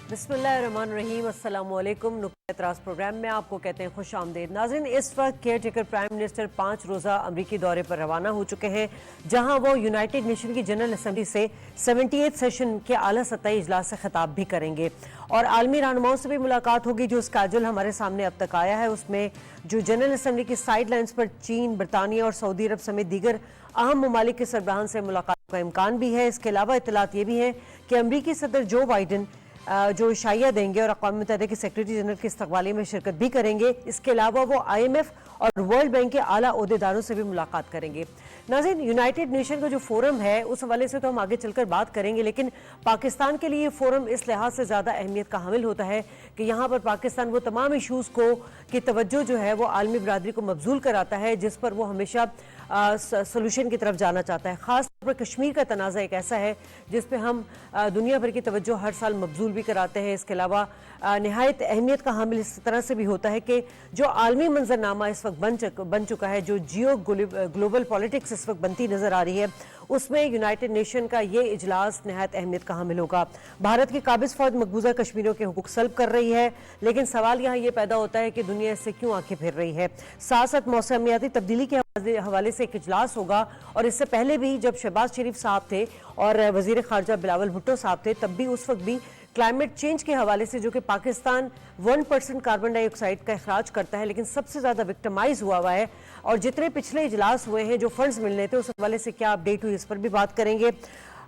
बिस्मिल्लाहिर्रहमानिर्रहीम। अस्सलाम वालेकुम। नुक्ता एतराज़ प्रोग्राम में आपको कहते हैं खुश आमदीद। नाज़रीन, इस वक्त केयर टेकर प्राइम मिनिस्टर 5 रोज़ा अमरीकी दौरे पर रवाना हो चुके हैं, जहां वो यूनाइटेड नेशन की जनरल असम्बली से 78 सेशन के आला सतही इजलास से खिताब भी करेंगे और आलमी रहनुमाओं से भी मुलाकात होगी। जो स्केड्यूल हमारे सामने अब तक आया है उसमें जो जनरल असम्बली की साइड लाइन्स पर चीन, बरतानिया और सऊदी अरब समेत दीगर अहम ममालिक के सरबराहान से मुलाकात का इम्कान भी है। इसके अलावा इत्तलात ये भी है कि अमरीकी सदर जो बाइडन जो इशाइया देंगे और अक़वाम मुत्तहिदा के सेक्रेटरी जनरल के इस्तक़बाली में शिरकत भी करेंगे। इसके अलावा वो IMF और वर्ल्ड बैंक के आला ओहदेदारों से भी मुलाकात करेंगे। नाज़रीन, यूनाइटेड नेशन का जो फोरम है उस हवाले से तो हम आगे चलकर बात करेंगे, लेकिन पाकिस्तान के लिए फोरम इस लिहाज से ज़्यादा अहमियत का हामिल होता है कि यहाँ पर पाकिस्तान वो तमाम इशूज़ को की तवज्जो जो है वो आलमी बरादरी को मबजूल कराता है, जिस पर वो हमेशा सोल्यूशन की तरफ जाना चाहता है। ख़ास तौर पर कश्मीर का तनाज़ा एक ऐसा है जिस पे हम दुनिया भर की तवज्जो हर साल मबजूल भी कराते हैं। इसके अलावा नहायत अहमियत का हामिल इस तरह से भी होता है कि जो आलमी मंजरनामा इस वक्त बन चुका है, जो जियो ग्लोबल पॉलिटिक्स इस वक्त बनती नज़र आ रही है, उसमें यूनाइटेड नेशन का ये इजलास नहायत अहमियत का हामिल होगा। भारत की काबिज फौज मकबूजा कश्मीरियों के हुकूक सल्ब कर रही है, लेकिन सवाल यहाँ ये पैदा होता है कि दुनिया इससे क्यों आंखें फेर रही है। साथ साथ मौसमियाती तब्दीली के हवाले से एक इजलास होगा और इससे पहले भी जब शहबाज शरीफ साहब थे और वजीर खारजा बिलावल भुट्टो साहब थे, तब भी उस वक्त भी क्लाइमेट चेंज के हवाले से, जो कि पाकिस्तान 1% कार्बन डाइऑक्साइड का अखराज करता है लेकिन सबसे ज़्यादा विक्टिमाइज हुआ है, और जितने पिछले इजलास हुए हैं जो फंड्स मिलने थे उस हवाले से क्या अपडेट हुई, इस पर भी बात करेंगे।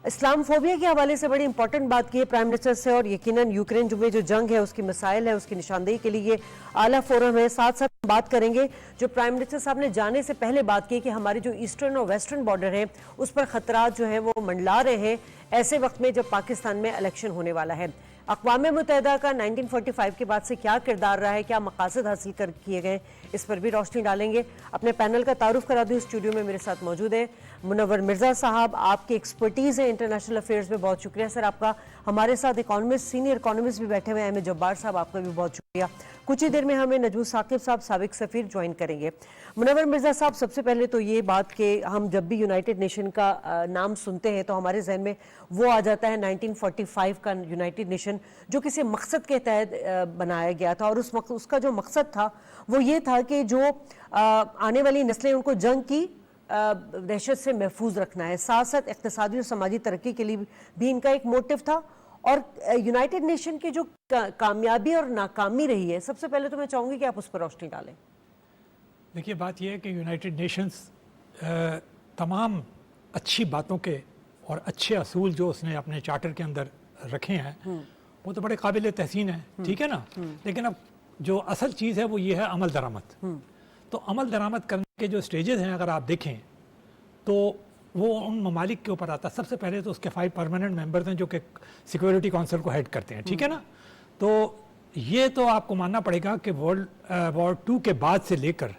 इस्लामफोबिया के हवाले से बड़ी इंपॉर्टेंट बात की है प्राइम मिनिस्टर से, और यकीनन यूक्रेन में जो जंग है उसकी मसाइल है उसकी निशानदेही के लिए ये आला फोरम है। साथ साथ बात करेंगे जो प्राइम मिनिस्टर साहब ने जाने से पहले बात की कि हमारे जो ईस्टर्न और वेस्टर्न बॉर्डर हैं उस पर खतरात जो हैं वो मंडला रहे हैं ऐसे वक्त में जब पाकिस्तान में इलेक्शन होने वाला है। अक़वाम मुत्तहिदा का 1945 के बाद से क्या किरदार रहा है, क्या मकासद हासिल कर किए गए, इस पर भी रोशनी डालेंगे। अपने पैनल का तारुफ करा दूँ। स्टूडियो में मेरे साथ मौजूद है मुनव्वर मिर्ज़ा साहब, आपकी एक्सपर्टीज़ है इंटरनेशनल अफेयर्स में, बहुत शुक्रिया सर आपका। हमारे साथ इकोनॉमिस्ट, सीनियर इकोनॉमिस्ट भी बैठे हुए हैं, अहमद जब्बार साहब, आपका भी बहुत शुक्रिया। कुछ ही देर में हमें नजमू साकिब साहब साबिक सफ़ीर ज्वाइन करेंगे। मुनव्वर मिर्ज़ा साहब, सबसे पहले तो ये बात कि हम जब भी यूनाइटेड नेशन का नाम सुनते हैं तो हमारे जहन में वो आ जाता है 1945 का यूनाइटेड नेशन, जो किसी मकसद के तहत बनाया गया था, और उसका जो मकसद था वो ये था कि जो आने वाली नस्लें उनको जंग की दहशत से महफूज रखना है। साथ साथ इक़्तिसादी और समाजी तरक्की के लिए भी इनका एक मोटिव था। और यूनाइटेड नेशन की जो कामयाबी और नाकामी रही है, सबसे पहले तो मैं चाहूँगी कि आप उस पर रोशनी डालें। देखिए, बात यह है कि यूनाइटेड नेशंस तमाम अच्छी बातों के और अच्छे असूल जो उसने अपने चार्टर के अंदर रखे हैं वो तो बड़े काबिल तहसीन है, ठीक है ना। लेकिन अब जो असल चीज़ है वो ये है अमल दरामद। तो अमल दरामद करने के जो स्टेजेस हैं अगर आप देखें तो वो उन ममालिक के ऊपर आता है। सबसे पहले तो उसके 5 परमानेंट मेंबर्स हैं जो कि सिक्योरिटी काउंसिल को हेड करते हैं, ठीक है ना। तो ये तो आपको मानना पड़ेगा कि वर्ल्ड वॉर 2 के बाद से लेकर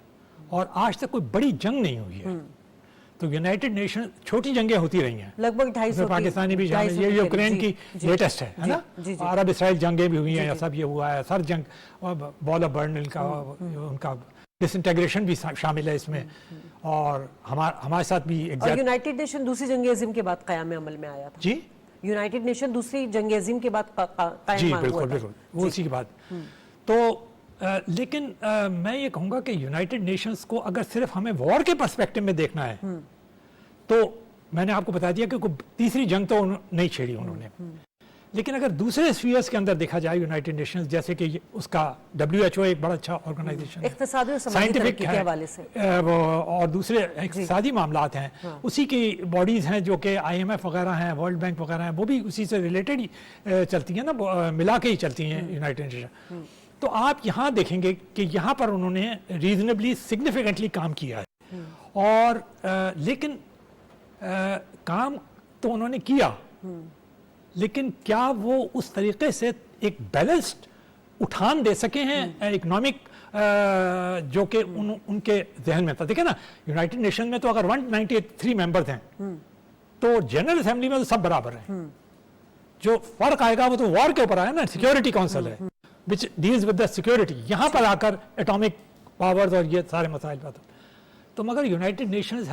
और आज तक कोई बड़ी जंग नहीं हुई है। तो यूनाइटेड नेशन छोटी जंगें होती रही हैं, लगभग 250 पाकिस्तानी भी शामिल, ये यूक्रेन की लेटेस्ट है ना। अरब इसराइल जंगें भी हुई हैं, या सब ये हुआ है, सर जंग, बॉल ऑफ बर्न का उनका डिसइंटीग्रेशन भी शामिल है इसमें, और हमारे साथ भी और यूनाइटेड नेशन दूसरी जंग अज़ीम के बाद क़याम अमल में आया था। जी, यूनाइटेड नेशन दूसरी जंग अज़ीम के बाद जी बिल्कुल बिल्कुल वो उसी के बाद। तो लेकिन मैं ये कहूँगा कि यूनाइटेड नेशंस को अगर सिर्फ हमें वॉर के पर्सपेक्टिव में देखना है तो मैंने आपको बता दिया कि कोई तीसरी जंग तो नहीं छेड़ी उन्होंने। लेकिन अगर दूसरे स्फीयर्स के अंदर देखा जाए यूनाइटेड नेशंस, जैसे कि उसका WHO एक बड़ा अच्छा ऑर्गेनाइजेशन है, साइंटिफिक के हवाले से, और दूसरे इक़्तिसादी मामलात हैं, हाँ। उसी की बॉडीज़ हैं जो कि IMF वगैरह हैं, वर्ल्ड बैंक वगैरह हैं, वो भी उसी से रिलेटेड ही चलती हैं ना, मिला के ही चलती हैं यूनाइटेड नेशन। तो आप यहाँ देखेंगे कि यहाँ पर उन्होंने रीजनेबली सिग्निफिकेंटली काम किया है, और लेकिन काम तो उन्होंने किया, लेकिन क्या वो उस तरीके से एक बैलेंस्ड उठान दे सके हैं इकोनॉमिक जो कि उनके जहन में था। देखिए ना, यूनाइटेड नेशन में तो अगर 193 मेंबर्स हैं तो जनरल असेंबली में तो सब बराबर हैं। जो फर्क आएगा वो तो वॉर के ऊपर आया ना, सिक्योरिटी काउंसिल है which deals with the security, यहाँ पर आकर एटॉमिक पावर्स और ये सारे मसाइल बात। तो मगर यूनाइटेड नेशंस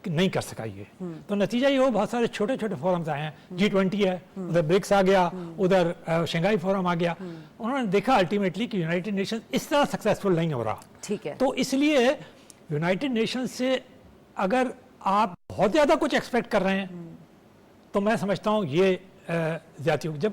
نہیں کر سکا یہ. تو نتیجہ یہ ہو بہت سارے چھوٹے چھوٹے فورمز آئے ہیں, G20 ہے, ادھر برکس آ گیا, ادھر شنگھائی فورم آ گیا. انہوں نے دیکھا الٹیمیٹلی کہ یونائٹڈ نیشن اس طرح سکسیسفل نہیں ہو رہا. ٹھیک ہے, تو اس لیے یونائٹڈ نیشن سے اگر آپ بہت زیادہ کچھ ایکسپیکٹ کر رہے ہیں تو میں سمجھتا ہوں یہ زیادتی ہوگی. جب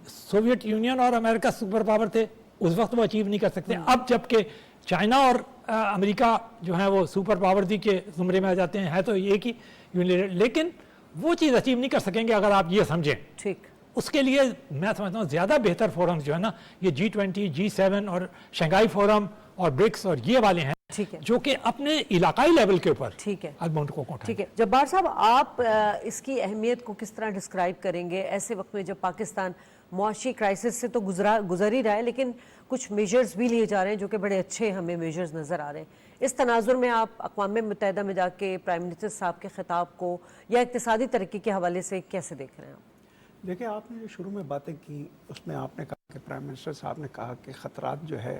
سوویت یونین اور امریکہ سپر پاور تھے اس وقت وہ اچیو نہیں کر سکتے. اب جب کہ چائنا اور امریکہ جو ہیں وہ سپر پاور دی کے زمرے میں آ جاتے ہیں, ہے تو ایک ہی لیکن وہ چیز اچیو نہیں کر سکیں گے اگر آپ یہ سمجھیں. ٹھیک, اس کے لیے میں سمجھتا ہوں زیادہ بہتر فورمز جو ہے نا یہ G20, G7 اور شنگھائی فورم اور برکس اور یہ والے ہیں, ٹھیک ہے, جو کہ اپنے علاقائی لیول کے اوپر ٹھیک ہے, اماؤنٹ کو اٹھائیں. ٹھیک ہے. جبار صاحب, آپ اس کی اہمیت کو کس طرح ڈسکرائب کریں گے ایسے وقت میں جب پاکستان معاشی کرائسس سے تو گزر ہی رہا ہے, لیکن کچھ میجرز بھی لیے جا رہے ہیں جو کہ بڑے اچھے ہمیں میجرز نظر آ رہے ہیں. اس تناظر میں آپ اقوام متحدہ میں جا کے پرائم منسٹر صاحب کے خطاب کو یا اقتصادی ترقی کے حوالے سے کیسے دیکھ رہے ہیں آپ؟ دیکھیں, آپ نے جو شروع میں باتیں کی اس میں آپ نے کہا کہ پرائم منسٹر صاحب نے کہا کہ خطرات جو ہے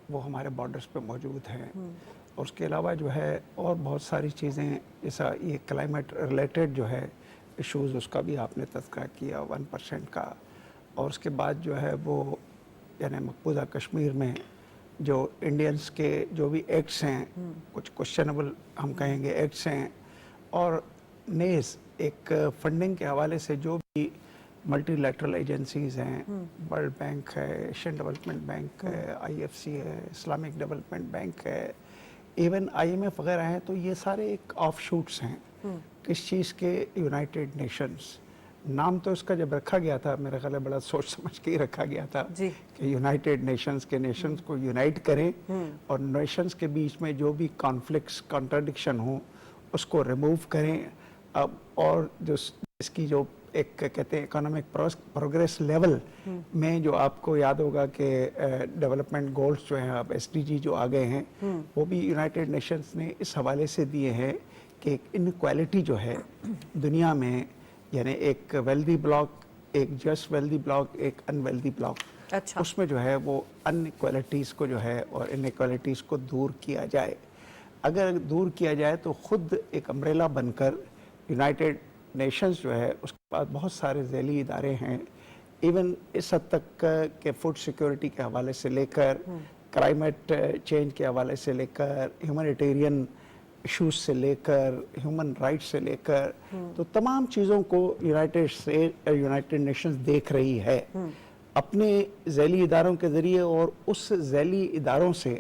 وہ ہمارے بارڈرز پہ موجود ہیں, اور اس کے علاوہ جو ہے اور بہت ساری چیزیں جیسا یہ کلائمیٹ ریلیٹڈ جو ہے ایشوز, اس کا بھی آپ نے تذکرہ کیا 1% کا. اور اس کے بعد جو ہے وہ یعنی مقبوضہ کشمیر میں جو انڈینس کے جو بھی ایکٹس ہیں, کچھ کوشچنبل ہم کہیں گے ایکٹس ہیں, اور نیز ایک فنڈنگ کے حوالے سے جو بھی ملٹی لیٹرل ایجنسیز ہیں, ورلڈ بینک ہے, ایشین ڈیولپمنٹ بینک ہے, IFC ہے, اسلامک ڈیولپمنٹ بینک ہے, ایون IMF وغیرہ ہیں, تو یہ سارے ایک آف شوٹس ہیں کس چیز کے, یونائٹڈ نیشنز. نام تو اس کا جب رکھا گیا تھا میرا خیال ہے بڑا سوچ سمجھ کے ہی رکھا گیا تھا کہ یونائٹڈ نیشنز کے نیشنز کو یونائٹ کریں اور نیشنز کے بیچ میں جو بھی کانفلکٹس کانٹرڈکشن ہوں اس کو ریموو کریں. اب اور جو اس کی جو ایک کہتے ہیں اکنامک پروگریس لیول میں جو آپ کو یاد ہوگا کہ ڈیولپمنٹ گولز جو ہیں اب SDG جو آ گئے ہیں وہ بھی یونائٹڈ نیشنز نے اس حوالے سے دیے ہیں کہ انکوالٹی جو ہے دنیا میں, یعنی ایک ویلدی بلاک, ایک جسٹ ویلدی بلاک, ایک ان ویلدی بلاک, اس میں جو ہے وہ ان ایکوالٹیز کو جو ہے اور ان ایکوالٹیز کو دور کیا جائے. اگر دور کیا جائے تو خود ایک امبریلا بن کر یونائٹڈ نیشنز جو ہے اس کے بعد بہت سارے ذیلی ادارے ہیں, ایون اس حد تک کہ فوڈ سیکیورٹی کے حوالے سے لے کر, کلائمیٹ چینج کے حوالے سے لے کر, ہیومینیٹیرین ایشوز سے لے کر, ہیومن رائٹس سے لے کر, تو تمام چیزوں کو یونائٹڈ نیشنز دیکھ رہی ہے اپنے ذیلی اداروں کے ذریعے, اور اس ذیلی اداروں سے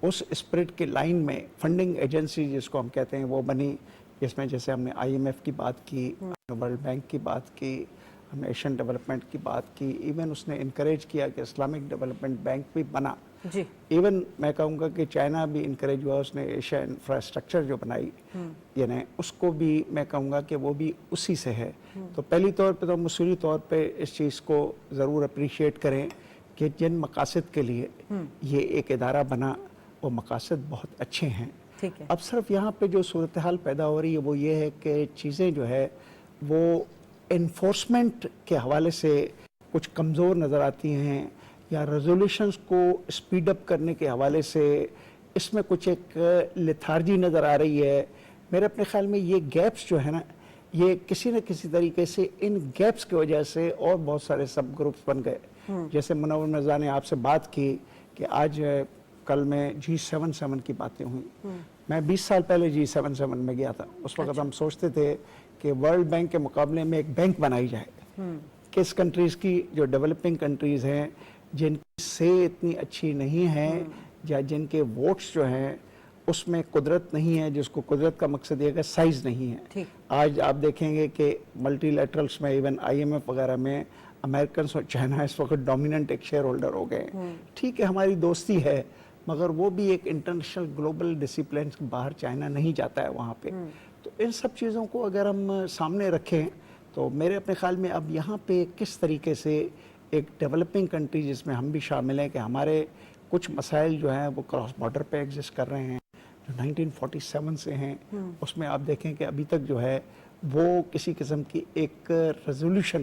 اس اسپرٹ کے لائن میں فنڈنگ ایجنسی جس کو ہم کہتے ہیں وہ بنی, جس میں جیسے ہم نے IMF کی بات کی, ورلڈ بینک کی بات کی, ہم نے ایشین ڈیولپمنٹ کی بات کی, ایون اس نے انکریج کیا کہ اسلامک ڈیولپمنٹ بینک بھی بنا. ایون میں کہوں گا کہ چائنا بھی انکریج ہوا, اس نے ایشیا انفراسٹرکچر جو بنائی یعنی اس کو بھی میں کہوں گا کہ وہ بھی اسی سے ہے. تو پہلی طور پہ تو مصوری طور پہ اس چیز کو ضرور اپریشیٹ کریں کہ جن مقاصد کے لیے یہ ایک ادارہ بنا وہ مقاصد بہت اچھے ہیں. اب صرف یہاں پہ جو صورتحال پیدا ہو رہی ہے وہ یہ ہے کہ چیزیں جو ہے وہ انفورسمنٹ کے حوالے سے کچھ کمزور نظر آتی ہیں, یا ریزولوشنز کو اسپیڈ اپ کرنے کے حوالے سے اس میں کچھ ایک لیتھارجی نظر آ رہی ہے. میرے اپنے خیال میں یہ گیپس جو ہے نا, یہ کسی نہ کسی طریقے سے ان گیپس کی وجہ سے اور بہت سارے سب گروپس بن گئے. جیسے منور مرزا نے آپ سے بات کی کہ آج کل میں G77 کی باتیں ہوئی, میں 20 سال پہلے G77 میں گیا تھا. اس وقت ہم سوچتے تھے کہ ورلڈ بینک کے مقابلے میں ایک بینک بنائی جائے, کس کنٹریز کی جو ڈیولپنگ کنٹریز ہیں جن کی سے اتنی اچھی نہیں ہیں, یا جن کے ووٹس جو ہیں اس میں قدرت نہیں ہے, جس کو قدرت کا مقصد یہ ہے کہ سائز نہیں ہے. آج آپ دیکھیں گے کہ ملٹی لیٹرلز میں ایون IMF وغیرہ میں امریکنز اور چائنا اس وقت ڈومیننٹ ایک شیئر ہولڈر ہو گئے. ٹھیک ہے ہماری دوستی ہے, مگر وہ بھی ایک انٹرنیشنل گلوبل ڈسپلنس کے باہر چائنا نہیں جاتا ہے وہاں پہ. تو ان سب چیزوں کو اگر ہم سامنے رکھیں تو میرے اپنے خیال میں اب یہاں پہ کس طریقے سے ایک ڈیولپنگ کنٹری جس میں ہم بھی شامل ہیں کہ ہمارے کچھ مسائل جو ہیں وہ کراس بارڈر پہ ایگزسٹ کر رہے ہیں جو 1947 سے ہیں, اس میں آپ دیکھیں کہ ابھی تک جو ہے وہ کسی قسم کی ایک ریزولوشن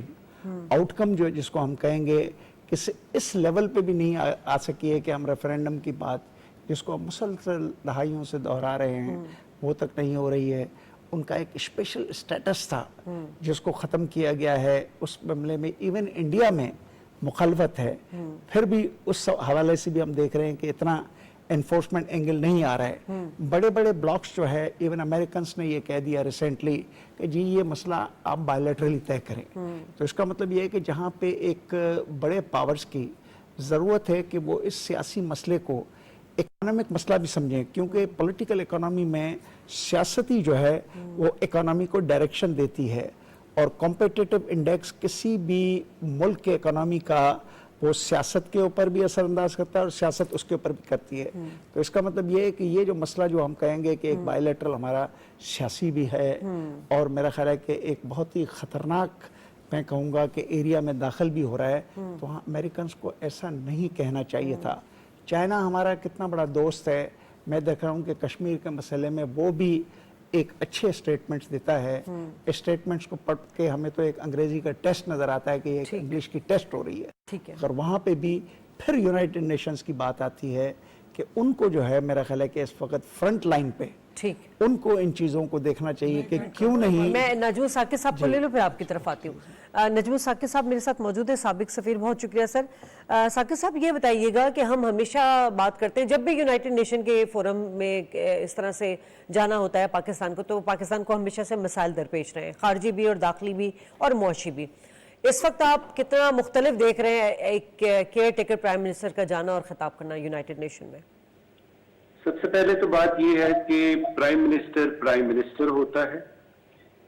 آؤٹ کم جو جس کو ہم کہیں گے کہ اس لیول پہ بھی نہیں آ سکی ہے کہ ہم ریفرینڈم کی بات جس کو مسلسل دہائیوں سے دہرا رہے ہیں وہ تک نہیں ہو رہی ہے. उनका एक स्पेशल स्टेटस था जिसको ख़त्म किया गया है, उस मामले में इवन इंडिया में मुखालफत है, फिर भी उस हवाले से भी हम देख रहे हैं कि इतना एनफोर्समेंट एंगल नहीं आ रहा है। बड़े बड़े ब्लॉक्स जो है, इवन अमेरिकन्स ने ये कह दिया रिसेंटली कि जी ये मसला आप बायलैटरली तय करें। तो इसका मतलब ये है कि जहाँ पे एक बड़े पावर्स की ज़रूरत है कि वो इस सियासी मसले को इकोनॉमिक मसला भी समझें, क्योंकि पॉलिटिकल इकोनॉमी में सियासती जो है वो इकोनॉमी को डायरेक्शन देती है, और कॉम्पिटिटिव इंडेक्स किसी भी मुल्क के इकोनॉमी का वो सियासत के ऊपर भी असरअंदाज करता है और सियासत उसके ऊपर भी करती है। तो इसका मतलब ये है कि ये जो मसला जो हम कहेंगे कि एक बायलैटरल हमारा सियासी भी है, और मेरा ख्याल है कि एक बहुत ही ख़तरनाक मैं कहूँगा कि एरिया में दाखिल भी हो रहा है। तो हाँ, अमेरिकन्स को ऐसा नहीं कहना चाहिए था। चाइना हमारा कितना बड़ा दोस्त है, मैं देख रहा हूँ कि कश्मीर के मसले में वो भी एक अच्छे स्टेटमेंट्स देता है। स्टेटमेंट्स को पढ़ के हमें तो एक अंग्रेजी का टेस्ट नज़र आता है कि एक इंग्लिश की टेस्ट हो रही है, ठीक है। और वहाँ पे भी फिर यूनाइटेड नेशंस की बात आती है कि उनको जो है मेरा ख्याल है कि इस वक्त फ्रंट लाइन पे ठीक उनको इन चीज़ों को देखना चाहिए कि क्यों नहीं। मैं नजमुल साकिब साहब को ले लूं, फिर आपकी तरफ आती हूँ। नजमुल साकिब साहब मेरे साथ मौजूद है, साबिक सफीर, बहुत शुक्रिया सर। साकिब साहब ये बताइएगा कि हम हमेशा बात करते हैं जब भी यूनाइटेड नेशन के फोरम में इस तरह से जाना होता है पाकिस्तान को, तो पाकिस्तान को हमेशा से मसाइल दरपेश रहे हैं, खारजी भी और दाखिली भी और मुआशी भी। इस वक्त आप कितना मुख्तलिफ देख रहे हैं एक केयर टेकर प्राइम मिनिस्टर का जाना और खिताब करना यूनाइटेड नेशन में? सबसे पहले तो बात यह है कि प्राइम मिनिस्टर होता है,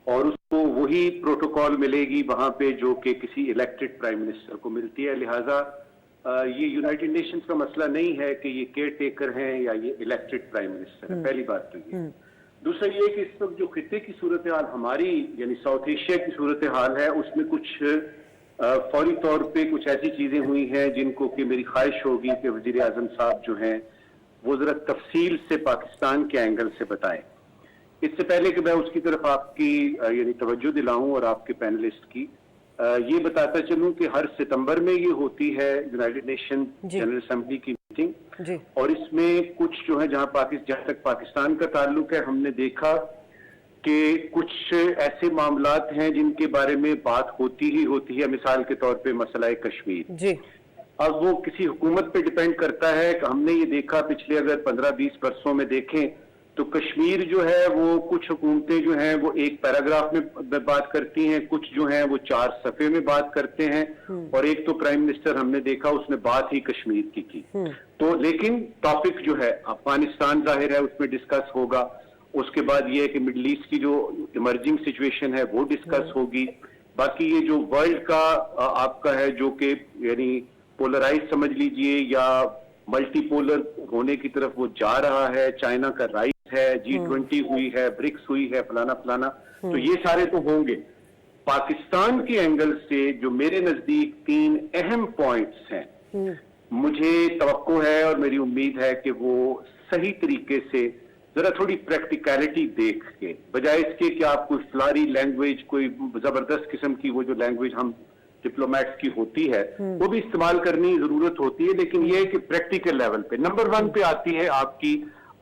और उसको वही प्रोटोकॉल मिलेगी वहां पे जो कि किसी इलेक्टेड प्राइम मिनिस्टर को मिलती है। लिहाजा ये यूनाइटेड नेशंस का मसला नहीं है कि ये केयर टेकर हैं या ये इलेक्टेड प्राइम मिनिस्टर है, पहली बात तो ये। दूसरा ये कि इस वक्त जो खित्ते की सूरत हाल हमारी यानी साउथ एशिया की सूरत हाल है, उसमें कुछ फौरी तौर पे कुछ ऐसी चीजें हुई हैं जिनको कि मेरी ख्वाहिश होगी कि वजीर आजम साहब जो हैं वो जरा तफसील से पाकिस्तान के एंगल से बताएं। इससे पहले कि मैं उसकी तरफ आपकी यानी तवज्जो दिलाऊं और आपके पैनलिस्ट की, ये बताता चलूं कि हर सितंबर में ये होती है यूनाइटेड नेशन जनरल असेंबली की मीटिंग, और इसमें कुछ जो है जहां तक पाकिस्तान का ताल्लुक है, हमने देखा कि कुछ ऐसे मामलात हैं जिनके बारे में बात होती ही होती है। मिसाल के तौर पे मसला कश्मीर जी। अब वो किसी हुकूमत पे डिपेंड करता है कि हमने ये देखा पिछले अगर 15-20 वर्षों में देखें तो कश्मीर जो है वो कुछ हुकूमतें जो हैं वो एक पैराग्राफ में बात करती हैं, कुछ जो हैं वो 4 सफ़े में बात करते हैं, और एक तो प्राइम मिनिस्टर हमने देखा उसने बात ही कश्मीर की तो लेकिन टॉपिक जो है अफगानिस्तान जाहिर है उसमें डिस्कस होगा। उसके बाद ये है कि मिडल ईस्ट की जो इमर्जिंग सिचुएशन है वो डिस्कस होगी। बाकी ये जो वर्ल्ड का आपका है जो कि यानी पोलराइज समझ लीजिए या मल्टीपोलर होने की तरफ वो जा रहा है, चाइना का राइट है, G20 हुई है, ब्रिक्स हुई है, फलाना फलाना, तो ये सारे तो होंगे। पाकिस्तान के एंगल से जो मेरे नजदीक 3 अहम पॉइंट्स हैं, मुझे तवक्को है और मेरी उम्मीद है कि वो सही तरीके से जरा थोड़ी प्रैक्टिकलिटी देख के, बजाय इसके कि आप कोई फ्लारी लैंग्वेज, कोई जबरदस्त किस्म की वो जो लैंग्वेज हम डिप्लोमेट्स की होती है वो भी इस्तेमाल करनी जरूरत होती है, लेकिन ये है कि प्रैक्टिकल लेवल पे नंबर 1 पे आती है आपकी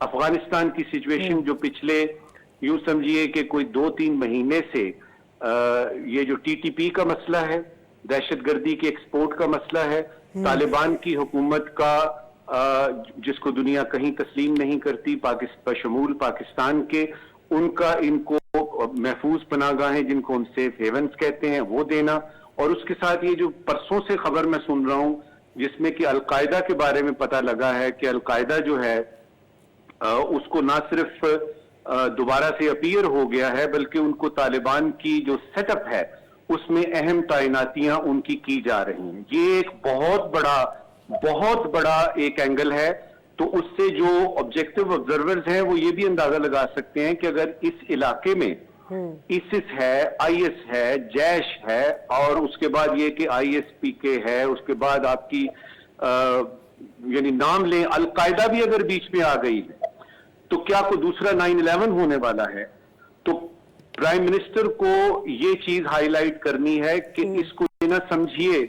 अफगानिस्तान की सिचुएशन, जो पिछले यूं समझिए कि कोई 2-3 महीने से ये जो TTP का मसला है, दहशतगर्दी के एक्सपोर्ट का मसला है, तालिबान की हुकूमत का जिसको दुनिया कहीं तस्लीम नहीं करती, बशमूल पाकिस्तान के, उनका इनको महफूज पनाहगाहें जिनको हम सेफ हेवन्स कहते हैं वो देना, और उसके साथ ये जो परसों से खबर मैं सुन रहा हूं जिसमें कि अलकायदा के बारे में पता लगा है कि अलकायदा जो है उसको ना सिर्फ दोबारा से अपीयर हो गया है बल्कि उनको तालिबान की जो सेटअप है उसमें अहम तैनातियां उनकी की जा रही हैं। ये एक बहुत बड़ा एक एंगल है। तो उससे जो ऑब्जेक्टिव ऑब्जर्वर्स हैं वो ये भी अंदाजा लगा सकते हैं कि अगर इस इलाके में ISIS है, IS है, जैश है, और उसके बाद ये कि ISPK है, उसके बाद आपकी यानी नाम लें अलकायदा भी अगर बीच में आ गई है तो क्या कोई दूसरा 9/11 होने वाला है? तो प्राइम मिनिस्टर को ये चीज हाईलाइट करनी है कि इसको ये ना समझिए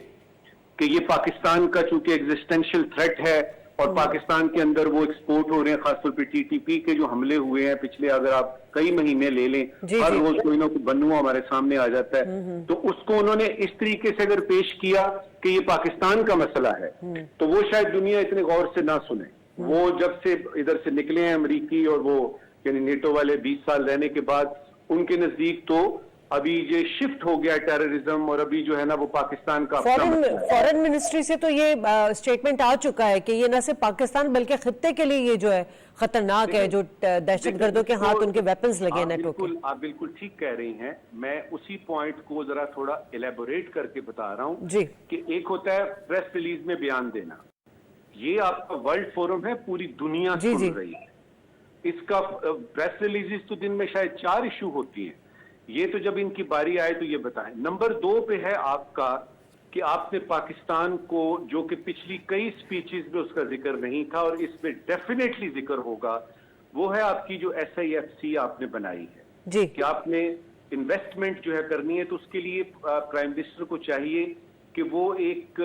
कि ये पाकिस्तान का चूंकि एग्जिस्टेंशियल थ्रेट है اور پاکستان کے اندر وہ ایکسپورٹ ہو رہے ہیں, خاص طور پہ TTP کے جو حملے ہوئے ہیں پچھلے, اگر آپ کئی مہینے لے لیں, ہر روز کوئی نہ کوئی بنوا ہمارے سامنے آ جاتا ہے, تو اس کو انہوں نے اس طریقے سے اگر پیش کیا کہ یہ پاکستان کا مسئلہ ہے, تو وہ شاید دنیا اتنے غور سے نہ سنے. وہ جب سے ادھر سے نکلے ہیں امریکی اور وہ یعنی نیٹو والے 20 سال رہنے کے بعد, ان کے نزدیک تو ابھی یہ شفٹ ہو گیا ٹیررزم, اور ابھی جو ہے نا وہ پاکستان کا فورن منسٹری سے تو یہ اسٹیٹمنٹ آ چکا ہے کہ یہ نہ صرف پاکستان بلکہ خطے کے لیے یہ جو ہے خطرناک ہے, جو دہشت گردوں کے ہاتھ ان کے ویپنز لگے نیٹو کے. آپ بالکل ٹھیک کہہ رہی ہیں. میں اسی پوائنٹ کو ذرا تھوڑا ایلیبوریٹ کر کے بتا رہا ہوں کہ ایک ہوتا ہے پریس ریلیز میں بیان دینا, یہ آپ کا ورلڈ فورم ہے, پوری دنیا سن رہی ہے, اس کا پریس ریلیز تو دن میں شاید 4 ایشو ہوتی ہیں, یہ تو جب ان کی باری آئے تو یہ بتائیں. نمبر 2 پہ ہے آپ کا کہ آپ نے پاکستان کو, جو کہ پچھلی کئی سپیچز میں اس کا ذکر نہیں تھا اور اس میں ڈیفینیٹلی ذکر ہوگا, وہ ہے آپ کی جو SIFC آپ نے بنائی ہے کہ آپ نے انویسٹمنٹ جو ہے کرنی ہے, تو اس کے لیے پرائم منسٹر کو چاہیے کہ وہ ایک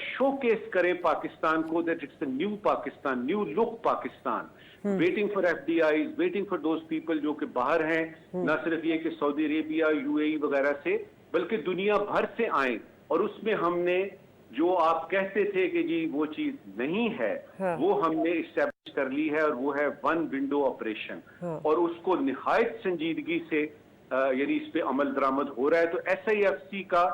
شو کیس کرے پاکستان کو, that it's a new Pakistan, new look Pakistan, waiting for FDIs, waiting for those people جو کہ باہر ہیں, نہ صرف یہ کہ سعودی عربیہ, UAE وغیرہ سے, بلکہ دنیا بھر سے آئیں, اور اس میں ہم نے جو آپ کہتے تھے کہ جی وہ چیز نہیں ہے, وہ ہم نے اسٹیبلش کر لی ہے, اور وہ ہے ون ونڈو آپریشن, اور اس کو نہایت سنجیدگی سے یعنی اس پہ عمل درآمد ہو رہا ہے. تو SIFC کا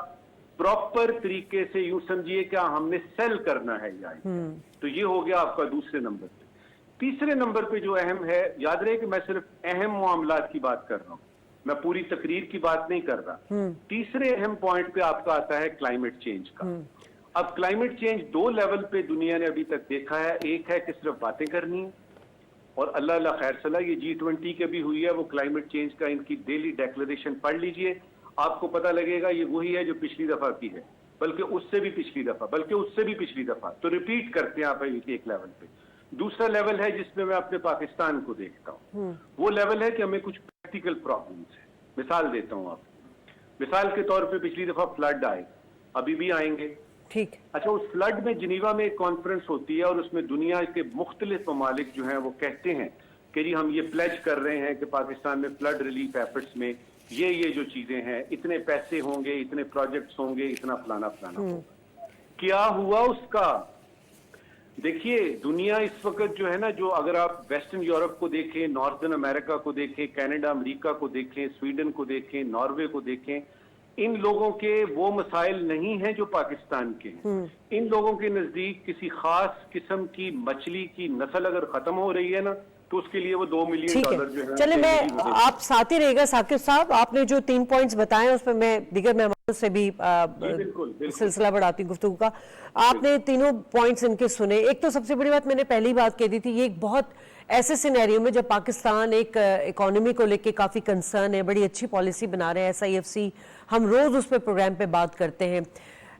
پراپر طریقے سے یوں سمجھیے کہ ہم نے سیل کرنا ہے یہاں. تو یہ ہو گیا آپ کا دوسرے نمبر پہ. تیسرے نمبر پہ جو اہم ہے, یاد رہے کہ میں صرف اہم معاملات کی بات کر رہا ہوں, میں پوری تقریر کی بات نہیں کر رہا. تیسرے اہم پوائنٹ پہ آپ کا آتا ہے کلائمیٹ چینج کا. اب کلائمیٹ چینج 2 لیول پہ دنیا نے ابھی تک دیکھا ہے. ایک ہے کہ صرف باتیں کرنی ہیں, اور اللہ خیر صلاح یہ G20 کے بھی ہوئی ہے, وہ کلائمیٹ چینج کا ان کی ڈیلی ڈیکلریشن پڑھ لیجئے, آپ کو پتہ لگے گا یہ وہی ہے جو پچھلی دفعہ کی ہے, بلکہ اس سے بھی پچھلی دفعہ, تو ریپیٹ کرتے ہیں آپ ایک لیول پہ. دوسرا لیول ہے جس میں میں اپنے پاکستان کو دیکھتا ہوں, وہ لیول ہے کہ ہمیں کچھ پریکٹیکل پرابلمز ہیں. مثال دیتا ہوں آپ کو, مثال کے طور پہ پچھلی دفعہ فلڈ آئے, ابھی بھی آئیں گے. ٹھیک. اچھا, اس فلڈ میں جنیوا میں ایک کانفرنس ہوتی ہے, اور اس میں دنیا کے مختلف ممالک جو ہیں وہ کہتے ہیں کہ جی ہم یہ پلیج کر رہے ہیں کہ پاکستان میں فلڈ ریلیف ایفرٹس میں یہ جو چیزیں ہیں, اتنے پیسے ہوں گے, اتنے پروجیکٹس ہوں گے, اتنا فلانا ہوگا. کیا ہوا اس کا؟ دیکھیے دنیا اس وقت جو ہے نا, جو اگر آپ ویسٹرن یورپ کو دیکھیں, ناردرن امریکہ کو دیکھیں, کینیڈا امریکہ کو دیکھیں, سویڈن کو دیکھیں, ناروے کو دیکھیں, ان لوگوں کے وہ مسائل نہیں ہیں جو پاکستان کے ہیں. ان لوگوں کے نزدیک کسی خاص قسم کی مچھلی کی نسل اگر ختم ہو رہی ہے نا, تو اس کے لیے وہ $2 ملین جو ہے. چلے, میں آپ ساتھ ہی رہے گا ثاقب صاحب, آپ نے جو 3 پوائنٹس بتائے اس پہ میں دیگر مہمانوں سے بھی سلسلہ بڑھاتی ہوں گفتگو کا. آپ نے تینوں پوائنٹس ان کے سنے. ایک تو سب سے بڑی بات میں نے پہلی بات کہہ دی تھی, یہ ایک بہت ایسے سینیریو میں جب پاکستان ایک اکانومی کو لے کے کافی کنسرن ہے, بڑی اچھی پالیسی بنا رہے ہیں, SIFC, ہم روز اس پہ پروگرام پہ بات کرتے ہیں,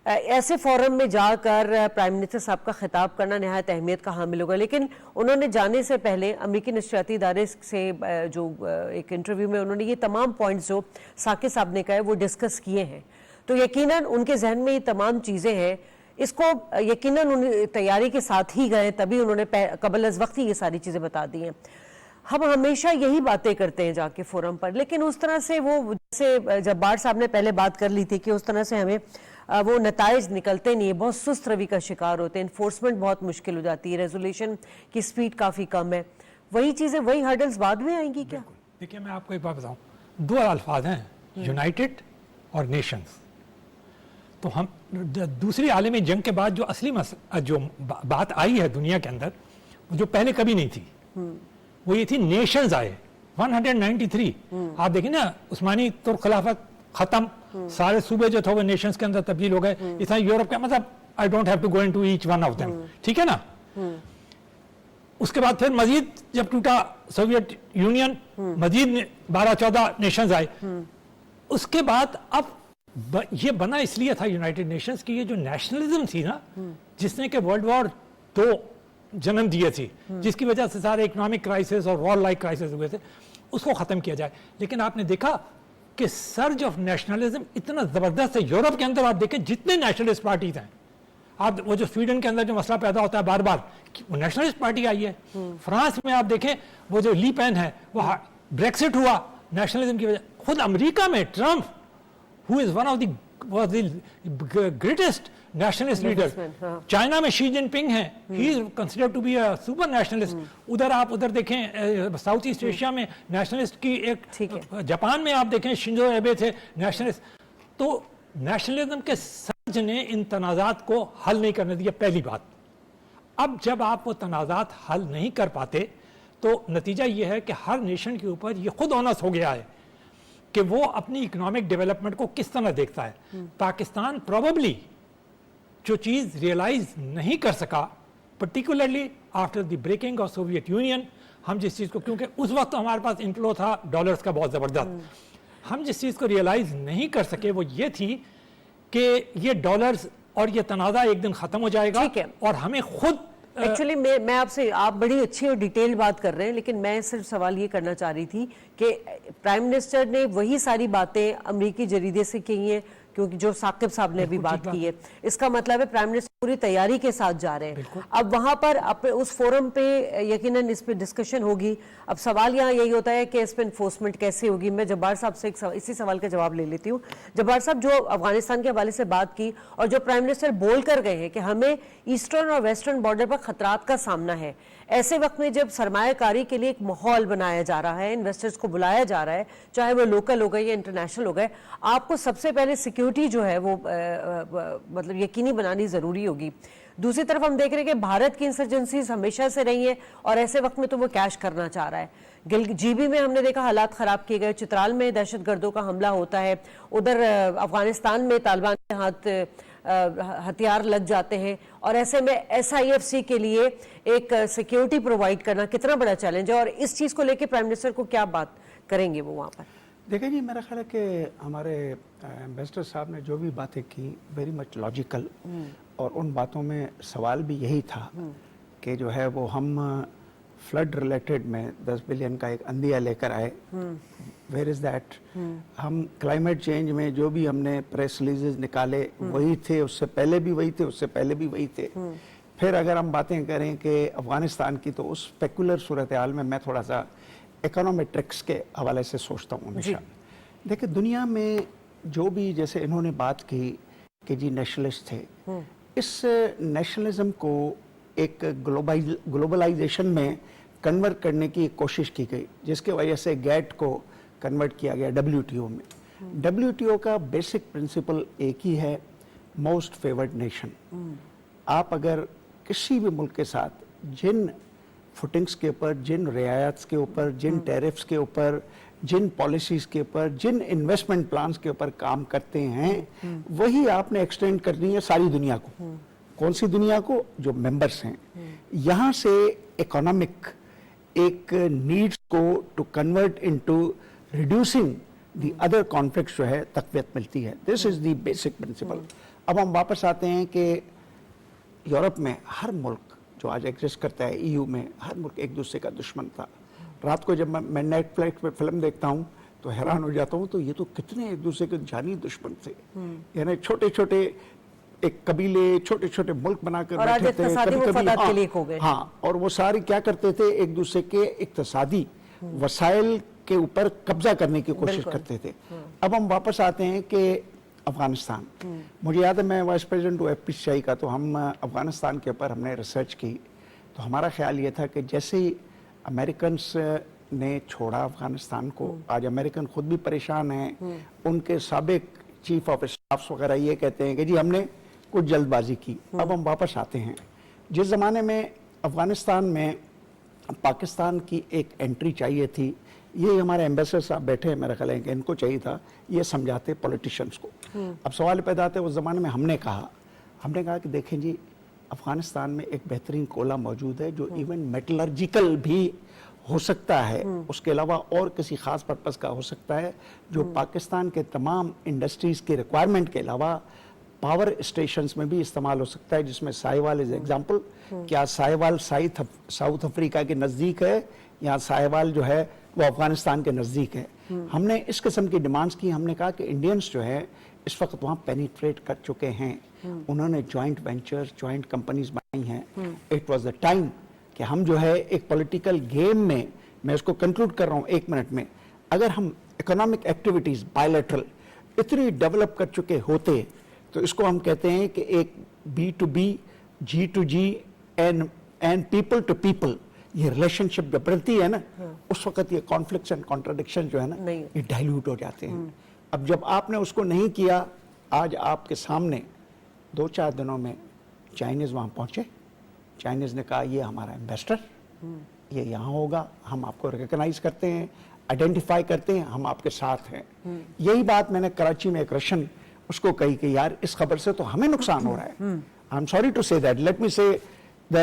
ایسے فورم میں جا کر پرائم منسٹر صاحب کا خطاب کرنا نہایت اہمیت کا حامل ہوگا. لیکن انہوں نے جانے سے پہلے امریکی نشریاتی ادارے سے جو ایک انٹرویو میں انہوں نے یہ تمام پوائنٹس جو ثاقب صاحب نے کہے وہ ڈسکس کیے ہیں, تو یقیناً ان کے ذہن میں یہ تمام چیزیں ہیں. اس کو یقیناً تیاری کے ساتھ ہی گئے, تبھی انہوں نے قبل از وقت ہی یہ ساری چیزیں بتا دی ہیں. ہم ہمیشہ یہی باتیں کرتے ہیں جا کے فورم پر, لیکن اس طرح سے وہ جیسے جب بار صاحب نے پہلے بات کر لی تھی کہ اس طرح سے ہمیں وہ نتائج نکلتے نہیں ہیں, بہت سست روی کا شکار ہوتے ہیں, انفورسمنٹ بہت مشکل ہو جاتی ہے, ریزولیشن کی سپیڈ کافی کم ہے. وہی چیزیں, وہی ہرڈلز بعد میں آئیں گی کیا؟ دیکھیں میں آپ کو ایک بات بتاؤں, 2 الفاظ ہیں, یونائٹڈ اور نیشنز. تو ہم دوسری عالمی جنگ کے بعد جو اصلی جو بات آئی ہے دنیا کے اندر, جو پہلے کبھی نہیں تھی, وہ یہ تھی نیشنز آئے 193. آپ دیکھیں نا, عثمانی ترک خلافت ختم, سارے صوبے جو تھے وہ نیشنز کے اندر تبدیل ہو گئے. اس طرح یورپ کا مطلب I don't have to go into each one of them, ٹھیک ہے نا. اس کے بعد پھر مزید جب ٹوٹا سوویت یونین, مزید 12-14 نیشنز آئے. اس کے بعد اب یہ بنا اس لیے تھا یونائٹڈ نیشنز کی, یہ جو نیشنلزم تھی نا, جس نے کہ ورلڈ وار 2 جنم دیے تھی, جس کی وجہ سے سارے اکنامک کرائسس اور وار لائک کرائسس ہوئے تھے, اس کو ختم کیا جائے. لیکن آپ نے دیکھا کہ سرج آف نیشنلزم اتنا زبردست ہے یورپ کے اندر. آپ دیکھیں جتنے نیشنلسٹ پارٹیز ہیں, آپ وہ جو سویڈن کے اندر جو مسئلہ پیدا ہوتا ہے بار بار, وہ نیشنلسٹ پارٹی آئی ہے. فرانس میں آپ دیکھیں وہ جو لی پین ہے وہ بریکسٹ ہوا نیشنلزم کی وجہ. خود امریکہ میں Trump who is one of the greatest nationalist leader. China میں شی جن پنگ ہے, he is considered to be a super nationalist. ادھر آپ ادھر دیکھیں ساؤتھ ایسٹ ایشیا میں نیشنلسٹ کی ایک, جاپان میں آپ دیکھیں شنزو ایبے تھے نیشنلسٹ. تو نیشنلزم کے سرج نے ان تنازعات کو حل نہیں کرنے دیا, پہلی بات. اب جب آپ وہ تنازعات حل نہیں کر پاتے تو نتیجہ یہ ہے کہ ہر نیشن کے اوپر یہ خود اونس ہو گیا ہے کہ وہ اپنی اکنامک ڈیولپمنٹ کو کس طرح دیکھتا ہے. پاکستان پروبیبلی جو چیز ریئلائز نہیں کر سکا, particularly after the breaking of Soviet union, ہم جس چیز کو, کیونکہ اس وقت ہمارے پاس انفلو تھا ڈالرز کا بہت زبردست, ہم جس چیز کو ریئلائز نہیں کر سکے وہ یہ تھی کہ یہ ڈالرز اور یہ تنازع ایک دن ختم ہو جائے گا اور ہمیں خود. ایکچولی میں آپ سے, آپ بڑی اچھی اور ڈیٹیل بات کر رہے ہیں, لیکن میں صرف سوال یہ کرنا چاہ رہی تھی کہ پرائم منسٹر نے وہی ساری باتیں امریکی جریدے سے کی ہیں کیونکہ جو ثاقب صاحب نے بھی بات کی ہے. اس کا مطلب ہے پرائم منسٹر پوری تیاری کے ساتھ جا رہے ہیں. اب وہاں پر اس فورم پہ یقیناً اس پہ ڈسکشن ہوگی. اب سوال یہاں یہی ہوتا ہے کہ اس پہ انفورسمنٹ کیسے ہوگی. میں جبار صاحب سے اسی سوال کا جواب لے لیتی ہوں. جبار صاحب, جو افغانستان کے حوالے سے بات کی اور جو پرائم منسٹر بول کر گئے ہیں کہ ہمیں ایسٹرن اور ویسٹرن بارڈر پر خطرات کا سامنا ہے, ایسے وقت میں جب سرمایہ کاری کے لیے ایک ماحول بنایا جا رہا ہے, انویسٹرز کو بلایا جا رہا ہے, چاہے وہ لوکل ہو گئے یا انٹرنیشنل ہو گئے, آپ کو سب سے پہلے سیکیورٹی جو ہے وہ مطلب یقینی بنانی ضروری ہوگی. دوسری طرف ہم دیکھ رہے ہیں کہ بھارت کی انسرجنسیز ہمیشہ سے رہی ہیں اور ایسے وقت میں تو وہ کیش کرنا چاہ رہا ہے. جی بی میں ہم نے دیکھا حالات خراب کیے گئے, چترال میں دہشت گردوں کا حملہ ہوتا ہے, ادھر افغانستان میں طالبان کے ہاتھ ہتھیار لگ جاتے ہیں, اور ایسے میں ایس آئی ایف سی کے لیے ایک سیکیورٹی پرووائڈ کرنا کتنا بڑا چیلنج ہے, اور اس چیز کو لے کے پرائم منسٹر کو کیا بات کریں گے وہ وہاں پر؟ دیکھیں جی, میرا خیال ہے کہ ہمارے ایمبیسڈر صاحب نے جو بھی باتیں کی ویری مچ لاجیکل, اور ان باتوں میں سوال بھی یہی تھا کہ جو ہے وہ ہم فلڈ ریلیٹڈ میں 10 بلین کا ایک اندیہ لے کر آئے. Where is that? ہم کلائمیٹ چینج میں جو بھی ہم نے پریس ریلیزز نکالے وہی تھے, اس سے پہلے بھی وہی تھے, اس سے پہلے بھی وہی تھے. پھر اگر ہم باتیں کریں کہ افغانستان کی, تو اس پیکولر صورتحال میں تھوڑا سا اکنومیٹرکس کے حوالے سے سوچتا ہوں ہمیشہ. دیکھیں دنیا میں جو بھی, جیسے انہوں نے بات کی کہ جی نیشنلسٹ تھے, اس نیشنلزم کو ایک گلوبلائزیشن میں کنورٹ کرنے کی کوشش کی گئی, جس کی وجہ سے گیٹ کو کنورٹ کیا گیا WTO میں. WTO کا بیسک پرنسپل ایک ہی ہے, موسٹ فیورڈ نیشن. آپ اگر کسی بھی ملک کے ساتھ جن فوٹنگز کے اوپر, جن رعایت کے اوپر, جن ٹیرفز کے اوپر, جن پالیسیز کے اوپر, جن انویسٹمنٹ پلانز کے اوپر کام کرتے ہیں, وہی آپ نے ایکسٹینڈ کرنی ہے ساری دنیا کو. کون سی دنیا کو؟ جو ممبرس ہیں. یہاں سے اکنامک ایک نیڈس کو to convert into reducing the other conflicts جو ہے تقویت ملتی ہے. This is the basic principle. اب ہم واپس آتے ہیں کہ یورپ میں ہر ملک جو آج ایگزسٹ کرتا ہے EU میں, ہر ملک ایک دوسرے کا دشمن تھا. رات کو جب میں نیٹ فلکس پہ فلم دیکھتا ہوں تو حیران ہو جاتا ہوں, تو یہ تو کتنے ایک دوسرے کے جانی دشمن تھے. یعنی چھوٹے چھوٹے ایک قبیلے, چھوٹے چھوٹے ملک بنا کر بیٹھے تھے. ہاں, اور وہ سارے کیا کرتے تھے, ایک دوسرے کے اقتصادی وسائل کے اوپر قبضہ کرنے کی کوشش کرتے تھے. اب ہم واپس آتے ہیں کہ افغانستان, مجھے یاد ہے میں وائس پریزیڈنٹ ہوں FPCI کا, تو ہم افغانستان کے اوپر ہم نے ریسرچ کی. تو ہمارا خیال یہ تھا کہ جیسے ہی امریکنس نے چھوڑا افغانستان کو, آج امریکن خود بھی پریشان ہیں, ان کے سابق چیف آف اسٹافس وغیرہ یہ کہتے ہیں کہ جی ہم نے کچھ جلد بازی کی. اب ہم واپس آتے ہیں, جس زمانے میں افغانستان میں پاکستان کی ایک انٹری چاہیے تھی, یہ ہمارے ایمبیسڈر صاحب بیٹھے ہیں, میرا خیال ہے کہ ان کو چاہیے تھا یہ سمجھاتے پولیٹیشینس کو. اب سوال پیدا آتا ہے, اس زمانے میں ہم نے کہا کہ دیکھیں جی افغانستان میں ایک بہترین کولا موجود ہے جو ایون میٹلرجیکل بھی ہو سکتا ہے, اس کے علاوہ اور کسی خاص پرپس کا ہو سکتا ہے, جو پاکستان کے تمام انڈسٹریز کی ریکوائرمنٹ کے علاوہ پاور اسٹیشنز میں بھی استعمال ہو سکتا ہے, جس میں سائیوال از ایگزامپل. کیا سائیوال ساؤتھ افریقہ کے نزدیک ہے, یا سائیوال جو ہے وہ افغانستان کے نزدیک ہے؟ ہم نے اس قسم کی ڈیمانڈز کی. ہم نے کہا کہ انڈینز جو ہے इस वक्त वहाँ पेनिट्रेट कर चुके हैं, उन्होंने जॉइंट वेंचर्स, जॉइंट कंपनीज बनाई हैं। इट वाज द टाइम कि हम जो है एक पॉलिटिकल गेम में, मैं उसको कंक्लूड कर रहा हूँ 1 मिनट में, अगर हम इकोनॉमिक एक्टिविटीज बायलैटरल इतनी डेवलप कर चुके होते तो इसको हम कहते हैं कि एक B2B, G2G and people to people ये रिलेशनशिप जब बनती है ना, उस वक्त ये कॉन्फ्लिक्ट्स एंड कॉन्ट्राडिक्शन जो है ना ये डाइल्यूट हो जाते हैं। अब जब आपने उसको नहीं किया, आज आपके सामने 2-4 दिनों में चाइनीज वहाँ पहुँचे, चाइनीज ने कहा ये हमारा इन्वेस्टर, ये यहाँ होगा, हम आपको रिकॉग्नाइज करते हैं, आइडेंटिफाई करते हैं, हम आपके साथ हैं। यही बात मैंने कराची में एक रशियन उसको कही कि यार इस खबर से तो हमें नुकसान हो रहा है। I am sorry to say that, let me say the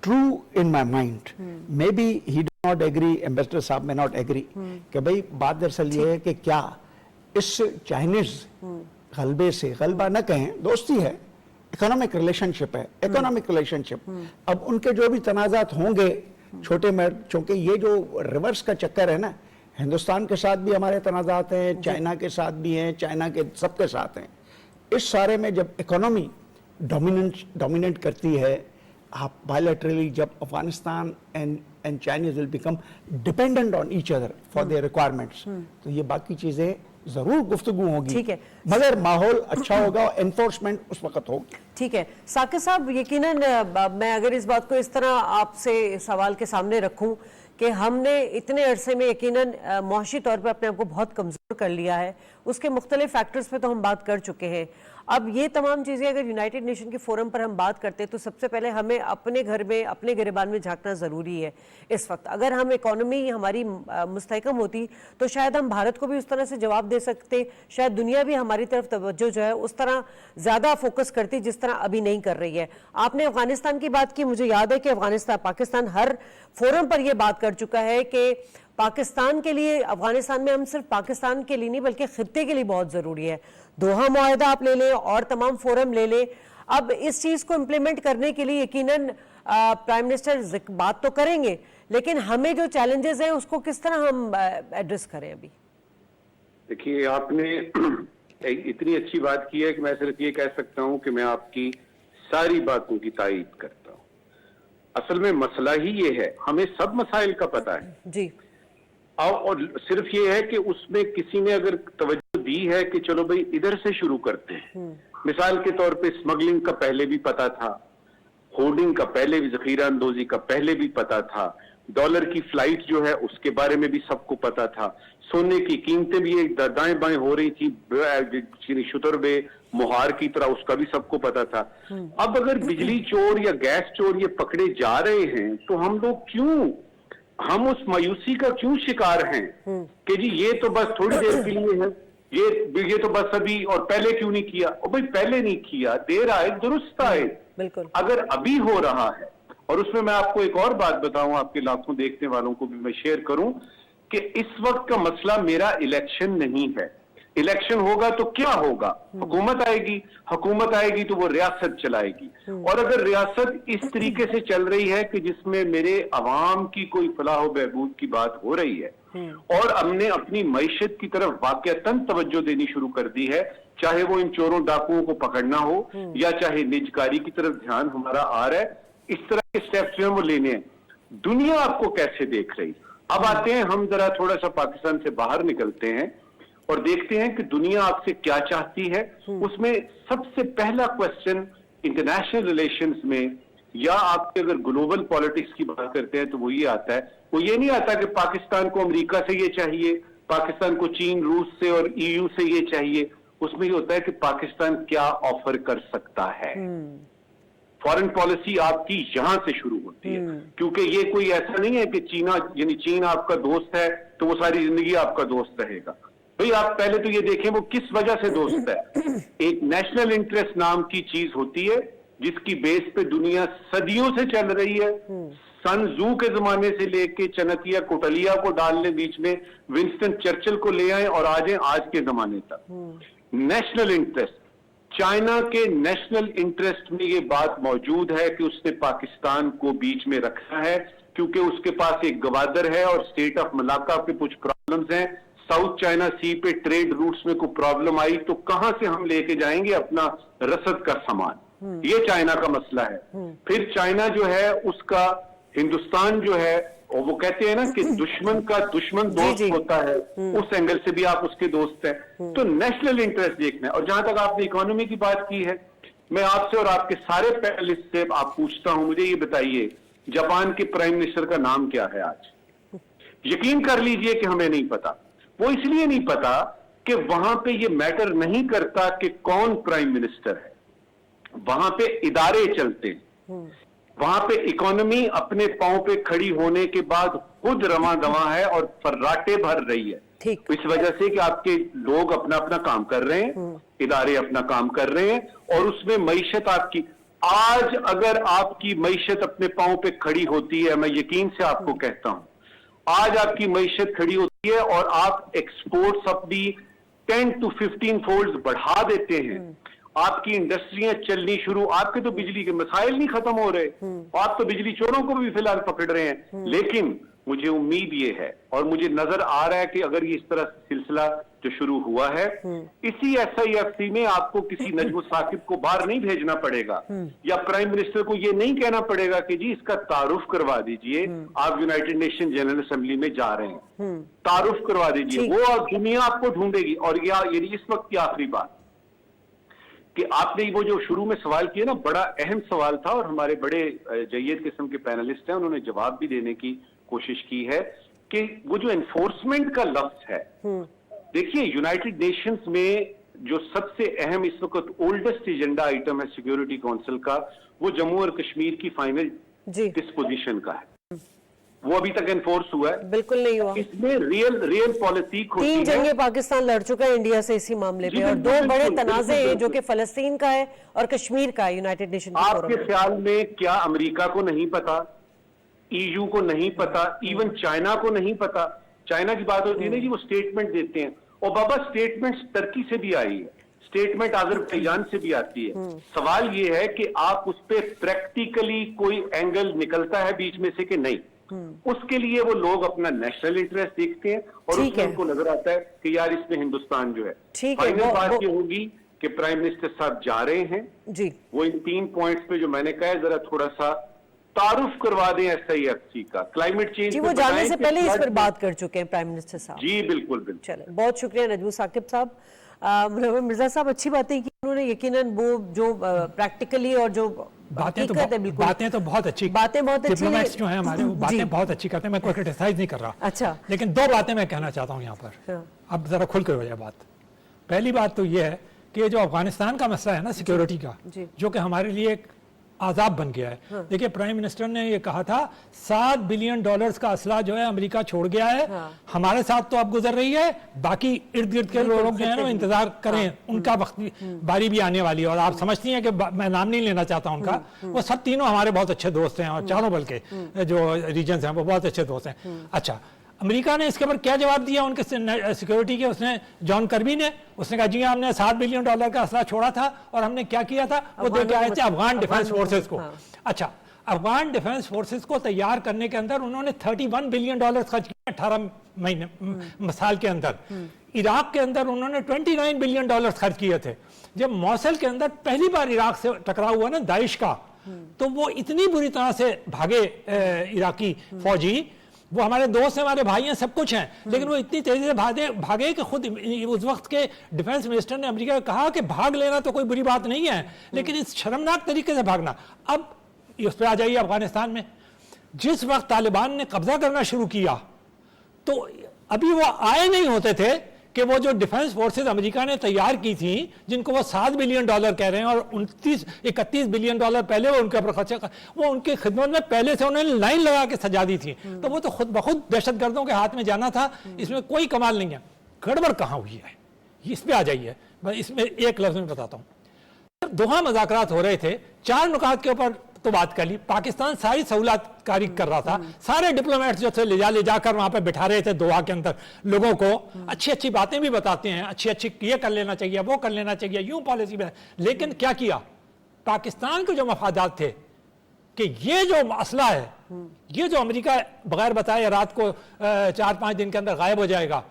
true in my mind, may be he do not agree, ambassador साहब में नॉट एग्री, कि भाई बात दरअसल ये है कि क्या इस चाइनीज गलबे से, गलबा न कहें, दोस्ती है, इकोनॉमिक रिलेशनशिप है, इकोनॉमिक रिलेशनशिप, अब उनके जो भी तनाजात होंगे छोटे में, चूंकि ये जो रिवर्स का चक्कर है ना, हिंदुस्तान के साथ भी हमारे तनाजात हैं, चाइना के साथ भी हैं, चाइना के सबके साथ हैं। इस सारे में जब इकोनॉमी डोमिनेट करती है, आप बायलैटरली जब Afghanistan and Chinese will become dependent on each other for their requirements, तो ये बाकी चीजें जरूर गुफ्तगू होगी, ठीक है, मगर माहौल अच्छा होगा, एनफोर्समेंट उस वक्त होगी। ठीक है साकिब साहब, यकीनन मैं अगर इस बात को इस तरह आपसे सवाल के सामने रखूं कि हमने इतने अरसे में यकीनन मुआशी तौर पर अपने आप को बहुत कमज़ोर कर लिया है, उसके मुख्तलिफ फैक्टर्स पे तो हम बात कर चुके हैं। अब ये तमाम चीज़ें अगर यूनाइटेड नेशन के फोरम पर हम बात करते हैं तो सबसे पहले हमें अपने घर में, अपने गिरबान में झांकना ज़रूरी है। इस वक्त अगर हम इकॉनमी हमारी मुस्तहकम होती तो शायद हम भारत को भी उस तरह से जवाब दे सकते, शायद दुनिया भी हमारी तरफ तवज्जो जो है उस तरह ज़्यादा फोकस करती जिस तरह अभी नहीं कर रही है। आपने अफगानिस्तान की बात की, मुझे याद है कि पाकिस्तान हर फोरम पर यह बात कर चुका है कि पाकिस्तान के लिए, अफगानिस्तान में हम सिर्फ पाकिस्तान के लिए नहीं बल्कि खित्ते के लिए बहुत ज़रूरी है। दोहा मुआहदा आप ले लें और तमाम फोरम ले लें, अब इस चीज़ को इम्प्लीमेंट करने के लिए यकीनन प्राइम मिनिस्टर बात तो करेंगे, लेकिन हमें जो चैलेंजेस हैं उसको किस तरह हम एड्रेस करें? अभी देखिए, आपने इतनी अच्छी बात की है कि मैं सिर्फ ये कह सकता हूं कि मैं आपकी सारी बातों की तायीद करता हूं। असल में मसला ही ये है, हमें सब मसाइल का पता है जी, और सिर्फ ये है कि उसमें किसी ने अगर तवज्जो दी है कि चलो भाई इधर से शुरू करते हैं। मिसाल के तौर पे स्मगलिंग का पहले भी पता था, होर्डिंग का पहले भी, जखीरा अंदोजी का पहले भी पता था, डॉलर की फ्लाइट जो है उसके बारे में भी सबको पता था, सोने की कीमतें भी एक दाएं बाएं हो रही थी शुतरबे मुहार की तरह, उसका भी सबको पता था। अब अगर बिजली चोर या गैस चोर ये पकड़े जा रहे हैं तो हम लोग क्यों, हम उस मायूसी का क्यों शिकार हैं कि जी ये तो बस थोड़ी देर के लिए है, ये तो बस अभी, और पहले क्यों नहीं किया? और भाई पहले नहीं किया, देर आए दुरुस्त आए। बिल्कुल, अगर अभी हो रहा है, और उसमें मैं आपको एक और बात बताऊं, आपके लाखों देखने वालों को भी मैं शेयर करूं कि इस वक्त का मसला मेरा इलेक्शन नहीं है। इलेक्शन होगा तो क्या होगा? हुकूमत आएगी तो वो रियासत चलाएगी, और अगर रियासत इस तरीके से चल रही है कि जिसमें मेरे अवाम की कोई फलाह बहबूद की बात हो रही है और हमने अपनी मईशत की तरफ वाकईतन तवज्जो देनी शुरू कर दी है, चाहे वो इन चोरों डाकुओं को पकड़ना हो या चाहे निजकारी की तरफ ध्यान हमारा आ रहा है, इस तरह के स्टेप्स जो है वो लेने हैं। दुनिया आपको कैसे देख रही? अब आते हैं, हम जरा थोड़ा सा पाकिस्तान से बाहर निकलते हैं और देखते हैं कि दुनिया आपसे क्या चाहती है। उसमें सबसे पहला क्वेश्चन इंटरनेशनल रिलेशंस में, या आप अगर ग्लोबल पॉलिटिक्स की बात करते हैं तो वो ये आता है, वो ये नहीं आता कि पाकिस्तान को अमेरिका से ये चाहिए, पाकिस्तान को चीन, रूस से और EU से ये चाहिए। उसमें ये होता है कि पाकिस्तान क्या ऑफर कर सकता है। फॉरेन पॉलिसी आपकी यहां से शुरू होती है, क्योंकि ये कोई ऐसा नहीं है कि चीन आपका दोस्त है तो वो सारी जिंदगी आपका दोस्त रहेगा। भाई आप पहले तो ये देखें वो किस वजह से दोस्त है। एक नेशनल इंटरेस्ट नाम की चीज होती है जिसकी बेस पे दुनिया सदियों से चल रही है। सन जू के जमाने से लेके चनकिया कोटलिया को डाल ले बीच में, विंस्टन चर्चिल को ले आए और आ जाए आज के जमाने तक। नेशनल इंटरेस्ट, चाइना के नेशनल इंटरेस्ट में ये बात मौजूद है कि उसने पाकिस्तान को बीच में रखा है, क्योंकि उसके पास एक गवादर है और स्टेट ऑफ मलाका के कुछ प्रॉब्लम्स हैं, साउथ चाइना सी पे ट्रेड रूट्स में कोई प्रॉब्लम आई तो कहां से हम लेके जाएंगे अपना रसद का सामान, ये चाइना का मसला है। फिर चाइना जो है उसका हिंदुस्तान जो है, और वो कहते हैं ना कि दुश्मन का दुश्मन दोस्त होता है, उस एंगल से भी आप उसके दोस्त हैं। तो नेशनल इंटरेस्ट देखना है। और जहां तक आपने इकोनॉमी की बात की है, मैं आपसे और आपके सारे पैनलिस्ट से आप पूछता हूं, मुझे ये बताइए जापान के प्राइम मिनिस्टर का नाम क्या है आज? यकीन कर लीजिए कि हमें नहीं पता। वो इसलिए नहीं पता कि वहां पे ये मैटर नहीं करता कि कौन प्राइम मिनिस्टर है, वहां पे इदारे चलते हैं, वहां पे इकोनॉमी अपने पांव पे खड़ी होने के बाद खुद रमा दवा है और फर्राटे भर रही है। इस वजह से कि आपके लोग अपना अपना काम कर रहे हैं, इदारे अपना काम कर रहे हैं, और उसमें मईशत आपकी, आज अगर आपकी मईशत अपने पांव पे खड़ी होती है, मैं यकीन से आपको कहता हूं, आज आपकी मईशत खड़ी होती है और आप एक्सपोर्ट्स अपनी 10 to 15 फोल्ड बढ़ा देते हैं, आपकी इंडस्ट्रियां चलनी शुरू, आपके तो बिजली के मसाइल नहीं खत्म हो रहे, आप तो बिजली चोरों को भी फिलहाल पकड़ रहे हैं। लेकिन मुझे उम्मीद ये है और मुझे नजर आ रहा है कि अगर ये इस तरह सिलसिला जो शुरू हुआ है, इसी SIFC में आपको किसी नजम साकिब को बाहर नहीं भेजना पड़ेगा, या प्राइम मिनिस्टर को ये नहीं कहना पड़ेगा कि जी इसका तारुफ करवा दीजिए, आप यूनाइटेड नेशन जनरल असेंबली में जा रहे हैं, तारुफ करवा दीजिए, वो दुनिया आपको ढूंढेगी। और ये इस वक्त की आखिरी बात कि आपने वो जो शुरू में सवाल किया ना, बड़ा अहम सवाल था और हमारे बड़े जय्यद किस्म के पैनलिस्ट हैं, उन्होंने जवाब भी देने की कोशिश की है कि वो जो एनफोर्समेंट का लफ्ज है, देखिए यूनाइटेड नेशंस में जो सबसे अहम इस वक्त ओल्डेस्ट एजेंडा आइटम है सिक्योरिटी काउंसिल का, वो जम्मू और कश्मीर की फाइनल डिस्पोजिशन का है, वो अभी तक एनफोर्स हुआ है? बिल्कुल नहीं हुआ। इसमें रियल पॉलिटिक होती है। 3 जंगें पाकिस्तान लड़ चुका है इंडिया से इसी मामले पे, और 2 बड़े तनाज़े हैं जो कि फलस्तीन का है और कश्मीर का है यूनाइटेड नेशन। आपके ख्याल में क्या अमेरिका को नहीं पता, EU को नहीं पता, इवन चाइना को नहीं पता? चाइना की बात होती है ना जी, वो स्टेटमेंट देते हैं, और बाबा स्टेटमेंट टर्की से भी आई है, स्टेटमेंट अजरबैजान से भी आती है। सवाल ये है कि आप उस पर प्रैक्टिकली कोई एंगल निकलता है बीच में से कि नहीं? उसके लिए वो लोग अपना नेशनल इंटरेस्ट देखते हैं और उसमें उनको नजर आता है कि यार इसमें हिंदुस्तान जो है। फाइनल बात ये होगी कि प्राइम मिनिस्टर साहब जा रहे हैं जी, वो इन 3 पॉइंट्स पे जो मैंने कहा है जरा थोड़ा सा तारुफ करवा दें SIFC का, क्लाइमेट चेंज। वो जाने से पहले इस पर बात कर चुके हैं प्राइम मिनिस्टर साहब। जी बिल्कुल बिल्कुल। चले, बहुत शुक्रिया नजमू साकिब साहब। मिर्जा साहब अच्छी बातें की उन्होंने, यकीनन वो जो प्रैक्टिकली और जो बातें तो बहुत अच्छी, डिप्लोमेट्स जो हैं हमारे वो बातें बहुत अच्छी करते हैं, मैं कोई क्रिटिसाइज नहीं कर रहा। अच्छा, लेकिन 2 बातें मैं कहना चाहता हूँ यहाँ पर, अब जरा खुल कर हो जाए बात। पहली बात तो ये है कि ये जो अफगानिस्तान का मसला है ना सिक्योरिटी का, जो कि हमारे लिए एक आजाब बन गया है। देखिए प्राइम मिनिस्टर ने ये कहा था $7 बिलियन का असला जो है अमेरिका छोड़ गया है, हमारे साथ तो अब गुजर रही है, बाकी इर्द गिर्द के लोग जो है ना इंतजार करें, उनका वक्त बारी भी आने वाली है। और आप समझती हैं कि मैं नाम नहीं लेना चाहता उनका, वो सब तीनों हमारे बहुत अच्छे दोस्त हैं, और चारों बल्कि जो रीजन्स हैं वो बहुत अच्छे दोस्त हैं। अच्छा, अमेरिका ने इसके ऊपर क्या जवाब दिया उनके सिक्योरिटी के? उसने जॉन कर्बी ने उसने कहा जी हमने $7 बिलियन का असला छोड़ा था और हमने क्या किया था, वो दे के आए थे अफगान डिफेंस फोर्सेस को। अच्छा, अफगान डिफेंस फोर्सेस को तैयार करने के अंदर उन्होंने $31 बिलियन खर्च किया 18 महीने साल के अंदर। इराक के अंदर उन्होंने $29 बिलियन खर्च किए थे। जब मौसल के अंदर पहली बार इराक से टकराव हुआ ना दाइश का, तो वो इतनी बुरी तरह से भागे इराकी फौजी, वो हमारे दोस्त हैं, हमारे भाई हैं, सब कुछ हैं, लेकिन वो इतनी तेजी से भागे कि खुद उस वक्त के डिफेंस मिनिस्टर ने अमेरिका को कहा कि भाग लेना तो कोई बुरी बात नहीं है, लेकिन इस शर्मनाक तरीके से भागना। अब उस पर आ जाइए अफगानिस्तान में, जिस वक्त तालिबान ने कब्जा करना शुरू किया तो अभी वो आए नहीं होते थे कि वो जो डिफेंस फोर्सेस अमेरिका ने तैयार की थी, जिनको वो $7 बिलियन कह रहे हैं और 31 बिलियन पहले वो उनके ऊपर खर्चा, वो उनकी खिदमत में पहले से उन्होंने लाइन लगा के सजा दी थी। तो वो तो खुद बखुद दहशतगर्दों के हाथ में जाना था, इसमें कोई कमाल नहीं है। गड़बड़ कहाँ हुई है इस पे आ जाइए, मैं इसमें एक लफ्ज में बताता हूँ। दोहा मुज़ाकरात हो रहे थे, 4 नुकात के ऊपर तो बात कर ली, पाकिस्तान सारी सहूलतकारी कर रहा था, सारे डिप्लोमेट्स जो थे ले जाकर वहां पे बिठा रहे थे दोहा के अंदर लोगों को, अच्छी अच्छी बातें भी बताते हैं, अच्छी ये कर लेना चाहिए, वो कर लेना चाहिए, यूं पॉलिसी में। लेकिन क्या किया पाकिस्तान के जो मफादात थे कि ये जो मसला है, ये जो अमेरिका बगैर बताए रात को 4-5 दिन के अंदर गायब हो जाएगा,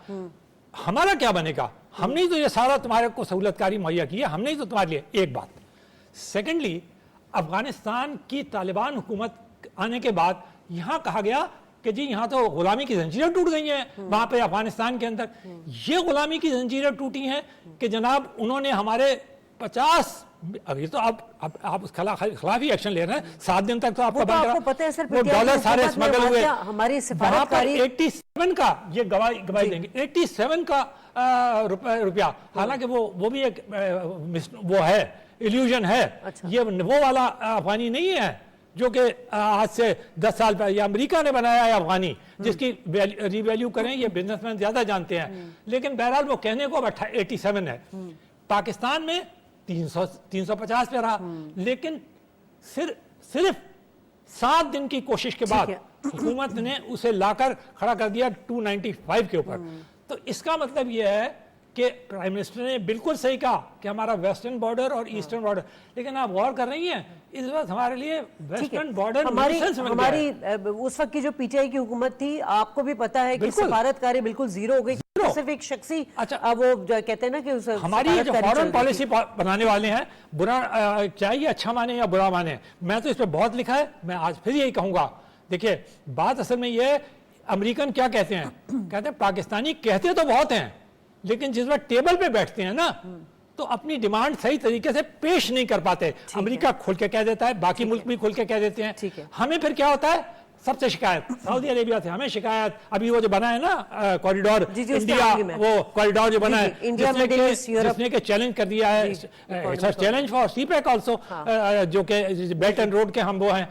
ہمارا کیا بنے گا؟ ہم نے تو یہ سارا تمہارے کو سہولت کاری مہیا کی ہے, ہم نے تو تمہارے لیے. ایک بات. سیکنڈلی, افغانستان کی طالبان حکومت آنے کے بعد یہاں کہا گیا کہ جی یہاں تو غلامی کی زنجیریں ٹوٹ گئی ہیں وہاں پہ افغانستان کے اندر. یہ غلامی کی زنجیریں ٹوٹی ہیں کہ جناب انہوں نے ہمارے 50 ابھی تو آپ اس خلاف ہی ایکشن لے رہے ہیں. 7 دن تک تو آپ کو پتہ ہے سر, وہ ڈالر سارے اسمگل ہوئے. ہماری وہاں پر سفارتکاری 87 کا یہ گواہی دیں گے, 87 کا روپیہ, حالانکہ وہ بھی ایک وہ ہے ایلیوژن ہے. یہ وہ والا افغانی نہیں ہے جو کہ آج سے 10 سال پہلے امریکہ نے بنایا ہے افغانی, جس کی ری ویلیو کریں یہ بزنس مین زیادہ جانتے ہیں. لیکن بہرحال وہ کہنے کو 87 ہے. پاکستان میں 350 پہ رہا, لیکن صرف 7 دن کی کوشش کے بعد حکومت نے اسے لا کر کھڑا کر دیا 295 کے اوپر. تو اس کا مطلب یہ ہے کہ پرائم منسٹر نے بالکل صحیح کہا کہ ہمارا ویسٹرن بارڈر اور ایسٹرن بارڈر, لیکن آپ غور کر رہی ہیں اس وقت ہمارے لیے ویسٹرن بارڈر ہماری اس وقت کی جو پی ٹی آئی کی حکومت تھی, آپ کو بھی پتا ہے کہ سفارتکاری بالکل زیرو ہو گئی. صرف ایک شخصی وہ جو کہتے ہیں نا کہ ہماری جو فورن پالیسی بنانے والے ہیں, برا چاہیے اچھا مانے یا برا مانے, میں تو اس پہ بہت لکھا ہے, میں آج پھر یہی کہوں گا. دیکھیے بات اصل میں یہ ہے, امریکن کیا کہتے ہیں, کہتے ہیں پاکستانی کہتے تو بہت ہیں لیکن جس وقت ٹیبل پہ بیٹھتے ہیں نا تو اپنی ڈیمانڈ صحیح طریقے سے پیش نہیں کر پاتے. امریکہ کھل کے کہہ دیتا ہے, باقی ملک بھی کھل کے کہہ دیتے ہیں. ہمیں پھر کیا ہوتا ہے, سب سے شکایت سعودی عربیہ سے ہمیں شکایت. ابھی وہ جو بنا ہے نا کوریڈور انڈیا, وہ کوریڈور جو بنا ہے جس نے کہ چیلنج کر دیا ہے, challenge for CPEC also, جو کہ بیلٹ اینڈ روڈ کے ہم وہ ہیں.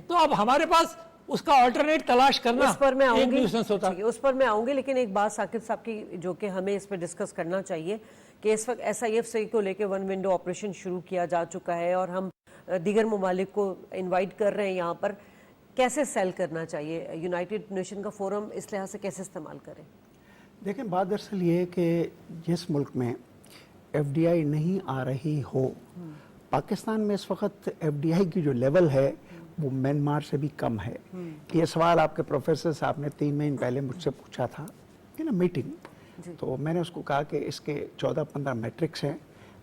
تو اب ہمارے پاس اس کا آلٹرنیٹ تلاش کرنا ایک نیوسنس ہوتا ہے. اس پر میں آؤں گی, لیکن ایک بات ثاقب صاحب کی جو کہ ہمیں اس پہ ڈسکس کرنا چاہیے کہ اس وقت ایس آئی ایف سی کو لے کے 1 ونڈو آپریشن شروع کیا جا چکا ہے اور ہم دیگر ممالک کو انوائٹ کر رہے ہیں یہاں پر. کیسے سیل کرنا چاہیے, یونائٹڈ نیشن کا فورم اس لحاظ سے کیسے استعمال کریں؟ دیکھیں بات دراصل یہ ہے کہ جس ملک میں ایف ڈی آئی نہیں آ رہی ہو, پاکستان میں اس وقت ایف ڈی آئی کی جو لیول ہے وہ میانمار سے بھی کم ہے. یہ سوال آپ کے پروفیسر صاحب نے 3 مہینے پہلے مجھ سے پوچھا تھا کہ نا میٹنگ, تو میں نے اس کو کہا کہ اس کے 14-15 میٹرکس ہیں,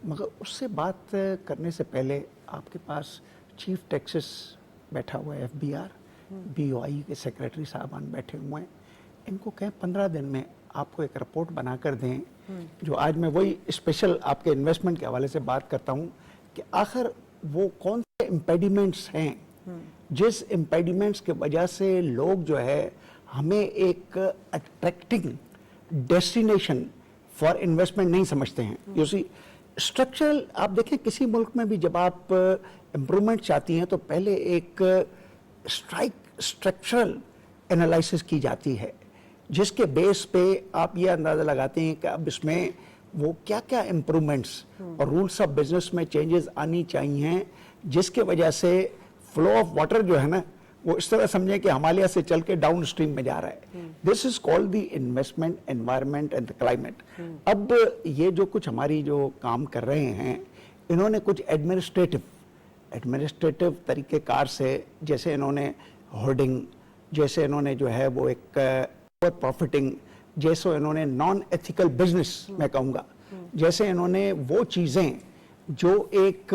مگر اس سے بات کرنے سے پہلے آپ کے پاس چیف ٹیکسس بیٹھا ہوا ہے, F B R, B O I کے سیکریٹری صاحبان بیٹھے ہوئے ہیں, ان کو کہیں 15 دن میں آپ کو ایک رپورٹ بنا کر دیں. جو آج میں وہی اسپیشل آپ کے انویسٹمنٹ کے حوالے سے بات کرتا ہوں کہ آخر وہ کون سے امپیڈیمنٹس ہیں جس امپیڈیمنٹس کی وجہ سے لوگ جو ہے ہمیں ایک اٹریکٹنگ ڈیسٹینیشن فار انویسٹمنٹ نہیں سمجھتے ہیں. یو سی اسٹرکچرل, آپ دیکھیں کسی ملک میں بھی جب آپ امپرومنٹ چاہتی ہیں تو پہلے ایک اسٹرکچرل انالائسس کی جاتی ہے جس کے بیس پہ آپ یہ اندازہ لگاتے ہیں کہ اب اس میں وہ کیا کیا امپرومنٹس اور رولس آف بزنس میں چینجز آنی چاہیے جس کی وجہ سے فلو آف واٹر جو ہے نا وہ اس طرح سمجھیں کہ ہمالیہ سے چل کے ڈاؤن اسٹریم میں جا رہا ہے. This is called the investment environment and climate. اب یہ جو کچھ ہماری جو کام کر رہے ہیں انہوں نے کچھ ایڈمنسٹریٹو طریقہ کار سے, جیسے انہوں نے ہولڈنگ, جیسے انہوں نے جو ہے وہ ایک اوور پروفٹنگ, جیسے انہوں نے نان ایتھیکل بزنس میں کہوں گا, جیسے انہوں نے وہ چیزیں جو ایک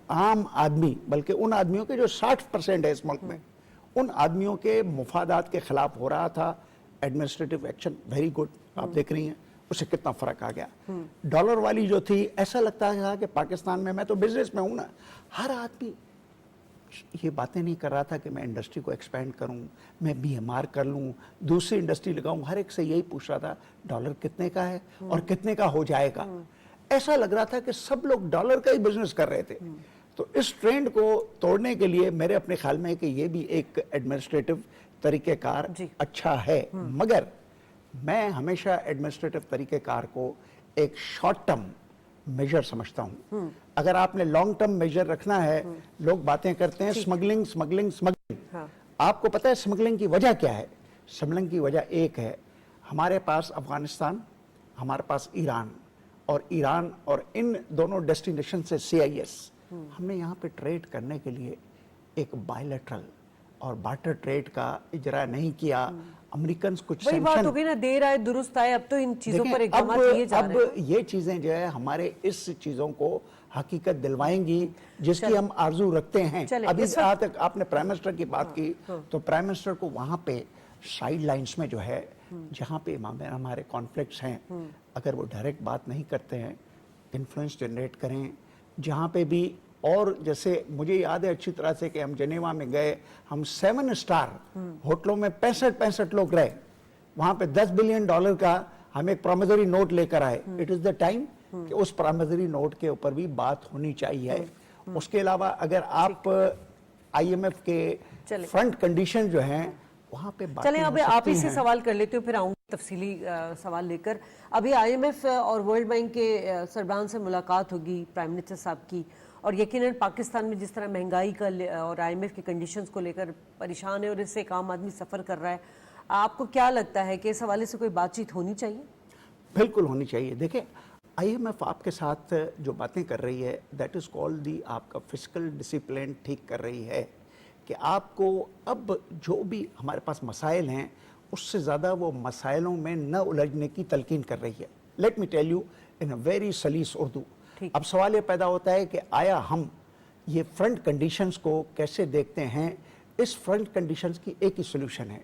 عام آدمی, بلکہ ان آدمیوں کے جو 60% ہے اس ملک میں, ان آدمیوں کے مفادات کے خلاف ہو رہا تھا. ایڈمنسٹریٹو ایکشن ویری گڈ, آپ دیکھ رہی ہیں اس سے کتنا فرق آ گیا. ڈالر والی جو تھی, ایسا لگتا تھا کہ پاکستان میں تو بزنس میں ہوں نا, ہر آدمی یہ باتیں نہیں کر رہا تھا کہ میں انڈسٹری کو ایکسپینڈ کروں, میں بی ایم آر کر لوں, دوسری انڈسٹری لگاؤں. ہر ایک سے یہی پوچھ رہا تھا ڈالر کتنے کا ہے اور کتنے کا ہو جائے گا. ایسا لگ رہا تھا کہ سب لوگ ڈالر کا ہی بزنس کر رہے تھے. تو اس ٹرینڈ کو توڑنے کے لیے میرے اپنے خیال میں ہے کہ یہ بھی ایک ایڈمنسٹریٹو طریقہ کار اچھا ہے, مگر میں ہمیشہ ایڈمنسٹریٹو طریقہ کار کو ایک شارٹ ٹرم میجر سمجھتا ہوں. اگر آپ نے لانگ ٹرم میجر رکھنا ہے, لوگ باتیں کرتے ہیں سمگلنگ سمگلنگ سمگلنگ. آپ کو پتہ ہے سمگلنگ کی وجہ کیا ہے؟ سمگلنگ کی وجہ ایک ہے, ہمارے پاس افغانستان, ہمارے پاس ایران, اور ان دونوں ڈیسٹینیشن سے CIS, ہم نے یہاں پہ ٹریڈ کرنے کے لیے ایک بائیلیٹرل और बार्टर ट्रेड का इजरा नहीं किया, अमेरिकन कुछ वही बात सैंक्शन, हो गई ना, देर आए दुरुस्त आए, अब तो इन चीजों पर देखिए, इकदाम किए जा रहे हैं। अब ये चीजें जो है हमारे इस चीजों को हकीकत दिलवाएंगी जिसकी हम आरजू रखते हैं। चले, अभी इस जहाँ तक आपने प्राइम मिनिस्टर की बात की, तो प्राइम मिनिस्टर को वहां पे साइड लाइन्स में जो है जहाँ पे हमारे कॉन्फ्लिक्ट्स हैं, अगर वो डायरेक्ट बात नहीं करते हैं, इन्फ्लुएंस जनरेट करें जहाँ पे भी। और जैसे मुझे याद है अच्छी तरह से कि हम जेनेवा में गए, हम 7 स्टार होटलों में 65 लोग रहे, वहां पे $10 बिलियन का हम एक प्रॉमिसरी नोट लेकर आए। इट इज द टाइम कि उस प्रॉमिसरी नोट के ऊपर भी बात होनी चाहिए। उसके अलावा अगर आप IMF के फ्रंट कंडीशन जो हैं वहां पे बात चलें, अब आप ही से सवाल कर लेते हो, फिर आऊंगी तफसीली सवाल लेकर। अभी IMF और वर्ल्ड बैंक के सरबराहान से मुलाकात होगी प्राइम मिनिस्टर साहब की, और यकीनन पाकिस्तान में जिस तरह महंगाई का और IMF की कंडीशंस को लेकर परेशान है और इससे एक आम आदमी सफ़र कर रहा है, आपको क्या लगता है कि इस हवाले से कोई बातचीत होनी चाहिए? बिल्कुल होनी चाहिए। देखिए, IMF आपके साथ जो बातें कर रही है, दैट इज कॉल्ड दी आपका फिजिकल डिसिप्लिन ठीक कर रही है कि आपको अब जो भी हमारे पास मसाइल हैं उससे ज़्यादा वो मसाइलों में न उलझने की तलकीन कर रही है। Let me tell you in a very सलीस उर्दू। अब सवाल ये पैदा होता है कि आया हम ये फ्रंट कंडीशंस को कैसे देखते हैं? इस फ्रंट कंडीशंस की एक ही सोल्यूशन है,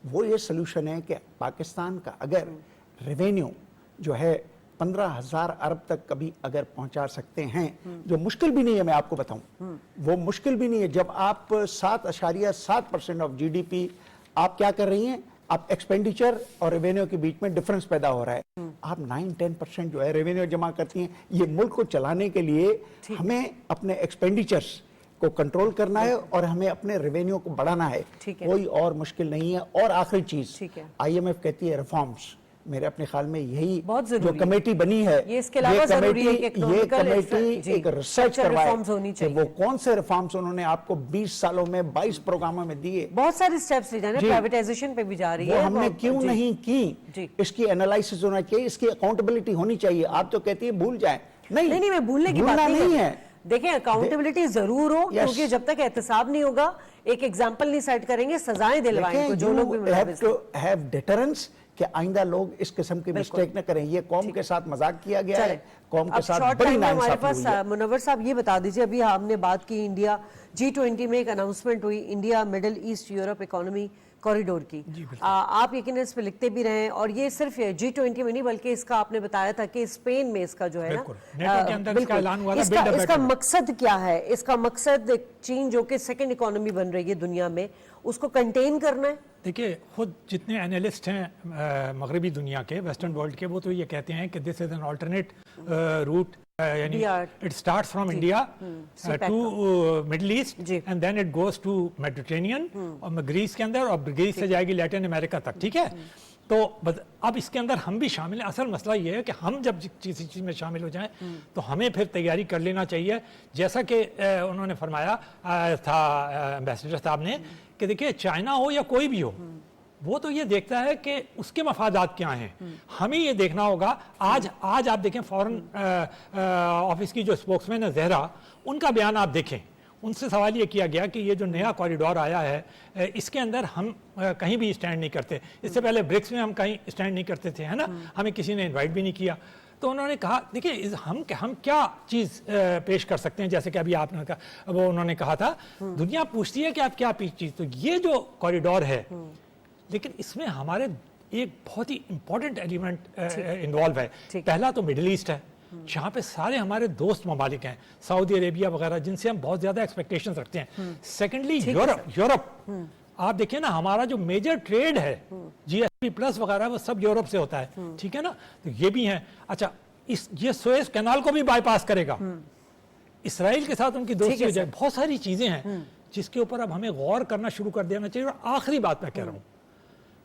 वो ये सोल्यूशन है कि पाकिस्तान का अगर रेवेन्यू जो है 15,000 अरब तक कभी अगर पहुंचा सकते हैं, जो मुश्किल भी नहीं है, मैं आपको बताऊं, वो मुश्किल भी नहीं है। जब आप 7.7% ऑफ GDP आप क्या कर रही हैं, आप एक्सपेंडिचर और रेवेन्यू के बीच में डिफरेंस पैदा हो रहा है, आप 9-10% जो है रेवेन्यू जमा करती हैं। ये मुल्क को चलाने के लिए हमें अपने एक्सपेंडिचर्स को कंट्रोल करना है और हमें अपने रेवेन्यू को बढ़ाना है, कोई और मुश्किल नहीं है। और आखिरी चीज, IMF कहती है रिफॉर्म्स, मेरे अपने ख्याल में यही जो कमेटी बनी है, ये कमेटी एक रिसर्च करवाए कि वो कौन से रिफॉर्म्स उन्होंने आपको 20 सालों में 22 प्रोग्रामों में दिए। बहुत सारे स्टेप्स ले जाने, प्राइवेटाइजेशन पे भी जा रही है, हमने क्यों नहीं की? इसकी एनालिसिस होना चाहिए, इसकी अकाउंटेबिलिटी होनी चाहिए। आप तो कहती है भूल जाए, नहीं, मैं भूलने की बात नहीं है। देखें, अकाउंटेबिलिटी जरूर हो, क्योंकि जब तक एहतसाब नहीं होगा, एक एग्जांपल नहीं सेट करेंगे, सजाएं दिलवाएं जो लोग भी मुलविस हैव डिटरेंस कि आइंदा लोग इस किस्म की मिस्टेक न करें। ये कौम के साथ मजाक किया गया है, कौम के साथ बड़ी नाइंसाफी हुई है। मुनव्वर साहब ये बता दीजिए, अभी हमने बात की इंडिया G20 में एक अनाउंसमेंट हुई, India middle east Europe economy corridor की। आप यकीनन इस पे लिखते भी रहे, और ये सिर्फ G20 में नहीं बल्कि इसका आपने बताया था कि स्पेन में इसका जो है ना, इसका मकसद क्या है? इसका मकसद चीन जो कि सेकंड इकोनॉमी बन रही है दुनिया में, उसको कंटेन करना है। देखिए, खुद जितने एनालिस्ट हैं मगरबी दुनिया के, वेस्टर्न वर्ल्ड के, वो तो ये कहते हैं कि this is an alternate route, यानी it starts from India to middle east and then it goes to Mediterranean, और ग्रीस के अंदर, और ग्रीस से जाएगी लैटिन अमेरिका तक, ठीक है? तो अब इसके अंदर हम भी शामिल हैं। असल मसला ये है कि हम जब किसी चीज़ में शामिल हो जाएं तो हमें फिर तैयारी कर लेना चाहिए, जैसा कि उन्होंने फरमाया था एम्बेसडर साहब ने, कि देखिए चाइना हो या कोई भी हो, वो तो ये देखता है कि उसके मफादात क्या हैं, हमें ये देखना होगा। आज आप देखें, फॉरेन ऑफिस की जो स्पोक्समैन है ज़हरा, उनका बयान आप देखें, उनसे सवाल ये किया गया कि ये जो नया कॉरिडोर आया है, इसके अंदर हम कहीं भी स्टैंड नहीं करते। इससे पहले ब्रिक्स में हम कहीं स्टैंड नहीं करते थे, है ना, हमें किसी ने इनवाइट भी नहीं किया। तो उन्होंने कहा, देखिए हम क्या चीज़ पेश कर सकते हैं, जैसे कि अभी आपने कहा, वो उन्होंने कहा था, दुनिया पूछती है कि आप क्या चीज़, तो ये जो कॉरिडोर है, लेकिन इसमें हमारे एक बहुत ही इंपॉर्टेंट एलिमेंट इन्वॉल्व है। पहला तो मिडिल ईस्ट है, जहाँ पे सारे हमारे दोस्त ममालिक हैं, सऊदी अरेबिया वगैरह, जिनसे हम बहुत ज़्यादा एक्सपेक्टेशंस रखते हैं। सेकेंडली यूरोप, आप देखिए ना, हमारा जो मेजर ट्रेड है GSP प्लस वगैरह, वो सब यूरोप से होता है, ठीक है ना, तो ये भी है। अच्छा, ये सुएज कैनाल को भी बाईपास करेगा, इसराइल के साथ उनकी दोस्ती हो जाए, बहुत सारी चीज़ें हैं जिसके ऊपर अब हमें गौर करना शुरू कर देना चाहिए। और आखिरी बात मैं कह रहा हूँ,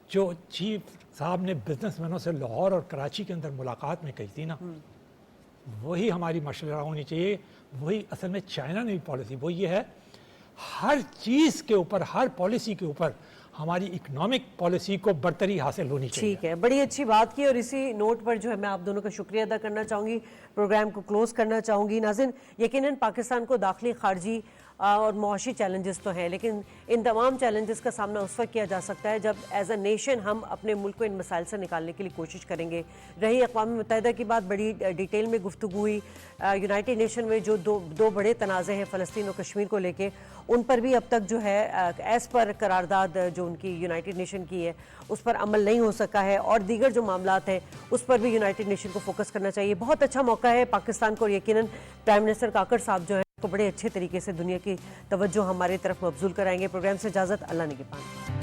जो चीफ साहब ने बिजनेसमैनों से लाहौर और कराची के अंदर मुलाकात में कही थी ना, वही हमारी मशवरा होनी चाहिए, वही असल में चाइना ने पॉलिसी वो ये है, हर चीज़ के ऊपर, हर पॉलिसी के ऊपर हमारी इकोनॉमिक पॉलिसी को बरतरी हासिल होनी चाहिए। ठीक है, बड़ी अच्छी बात की, और इसी नोट पर जो है मैं आप दोनों का शुक्रिया अदा करना चाहूँगी, प्रोग्राम को क्लोज करना चाहूँगी। नाज़रीन, यकीनन पाकिस्तान को दाखिली खारजी और मुआशी चैलेंजेस तो हैं, लेकिन इन तमाम चैलेंजेस का सामना उस वक्त किया जा सकता है जब एज अ नेशन हम अपने मुल्क को इन मसाइल से निकालने के लिए कोशिश करेंगे। रही अक़वाम मुत्तहिदा की बात, बड़ी डिटेल में गुफ्तगू हुई। यूनाइटेड नेशन में जो दो बड़े तनाज़े हैं फ़लस्तीन और कश्मीर को लेके, उन पर भी अब तक जो है एज़ पर करारदाद जो उनकी यूनाइटेड नेशन की है उस पर अमल नहीं हो सका है, और दीगर जो मामलात हैं उस पर भी यूनाइटेड नेशन को फोकस करना चाहिए। बहुत अच्छा मौका है पाकिस्तान को, और यकीनन प्राइम मिनिस्टर काकड़ साहब जो है को बड़े अच्छे तरीके से दुनिया की तवज्जो हमारी तरफ मबजूल कराएंगे। प्रोग्राम से इजाज़त, अल्लाह निगहबान।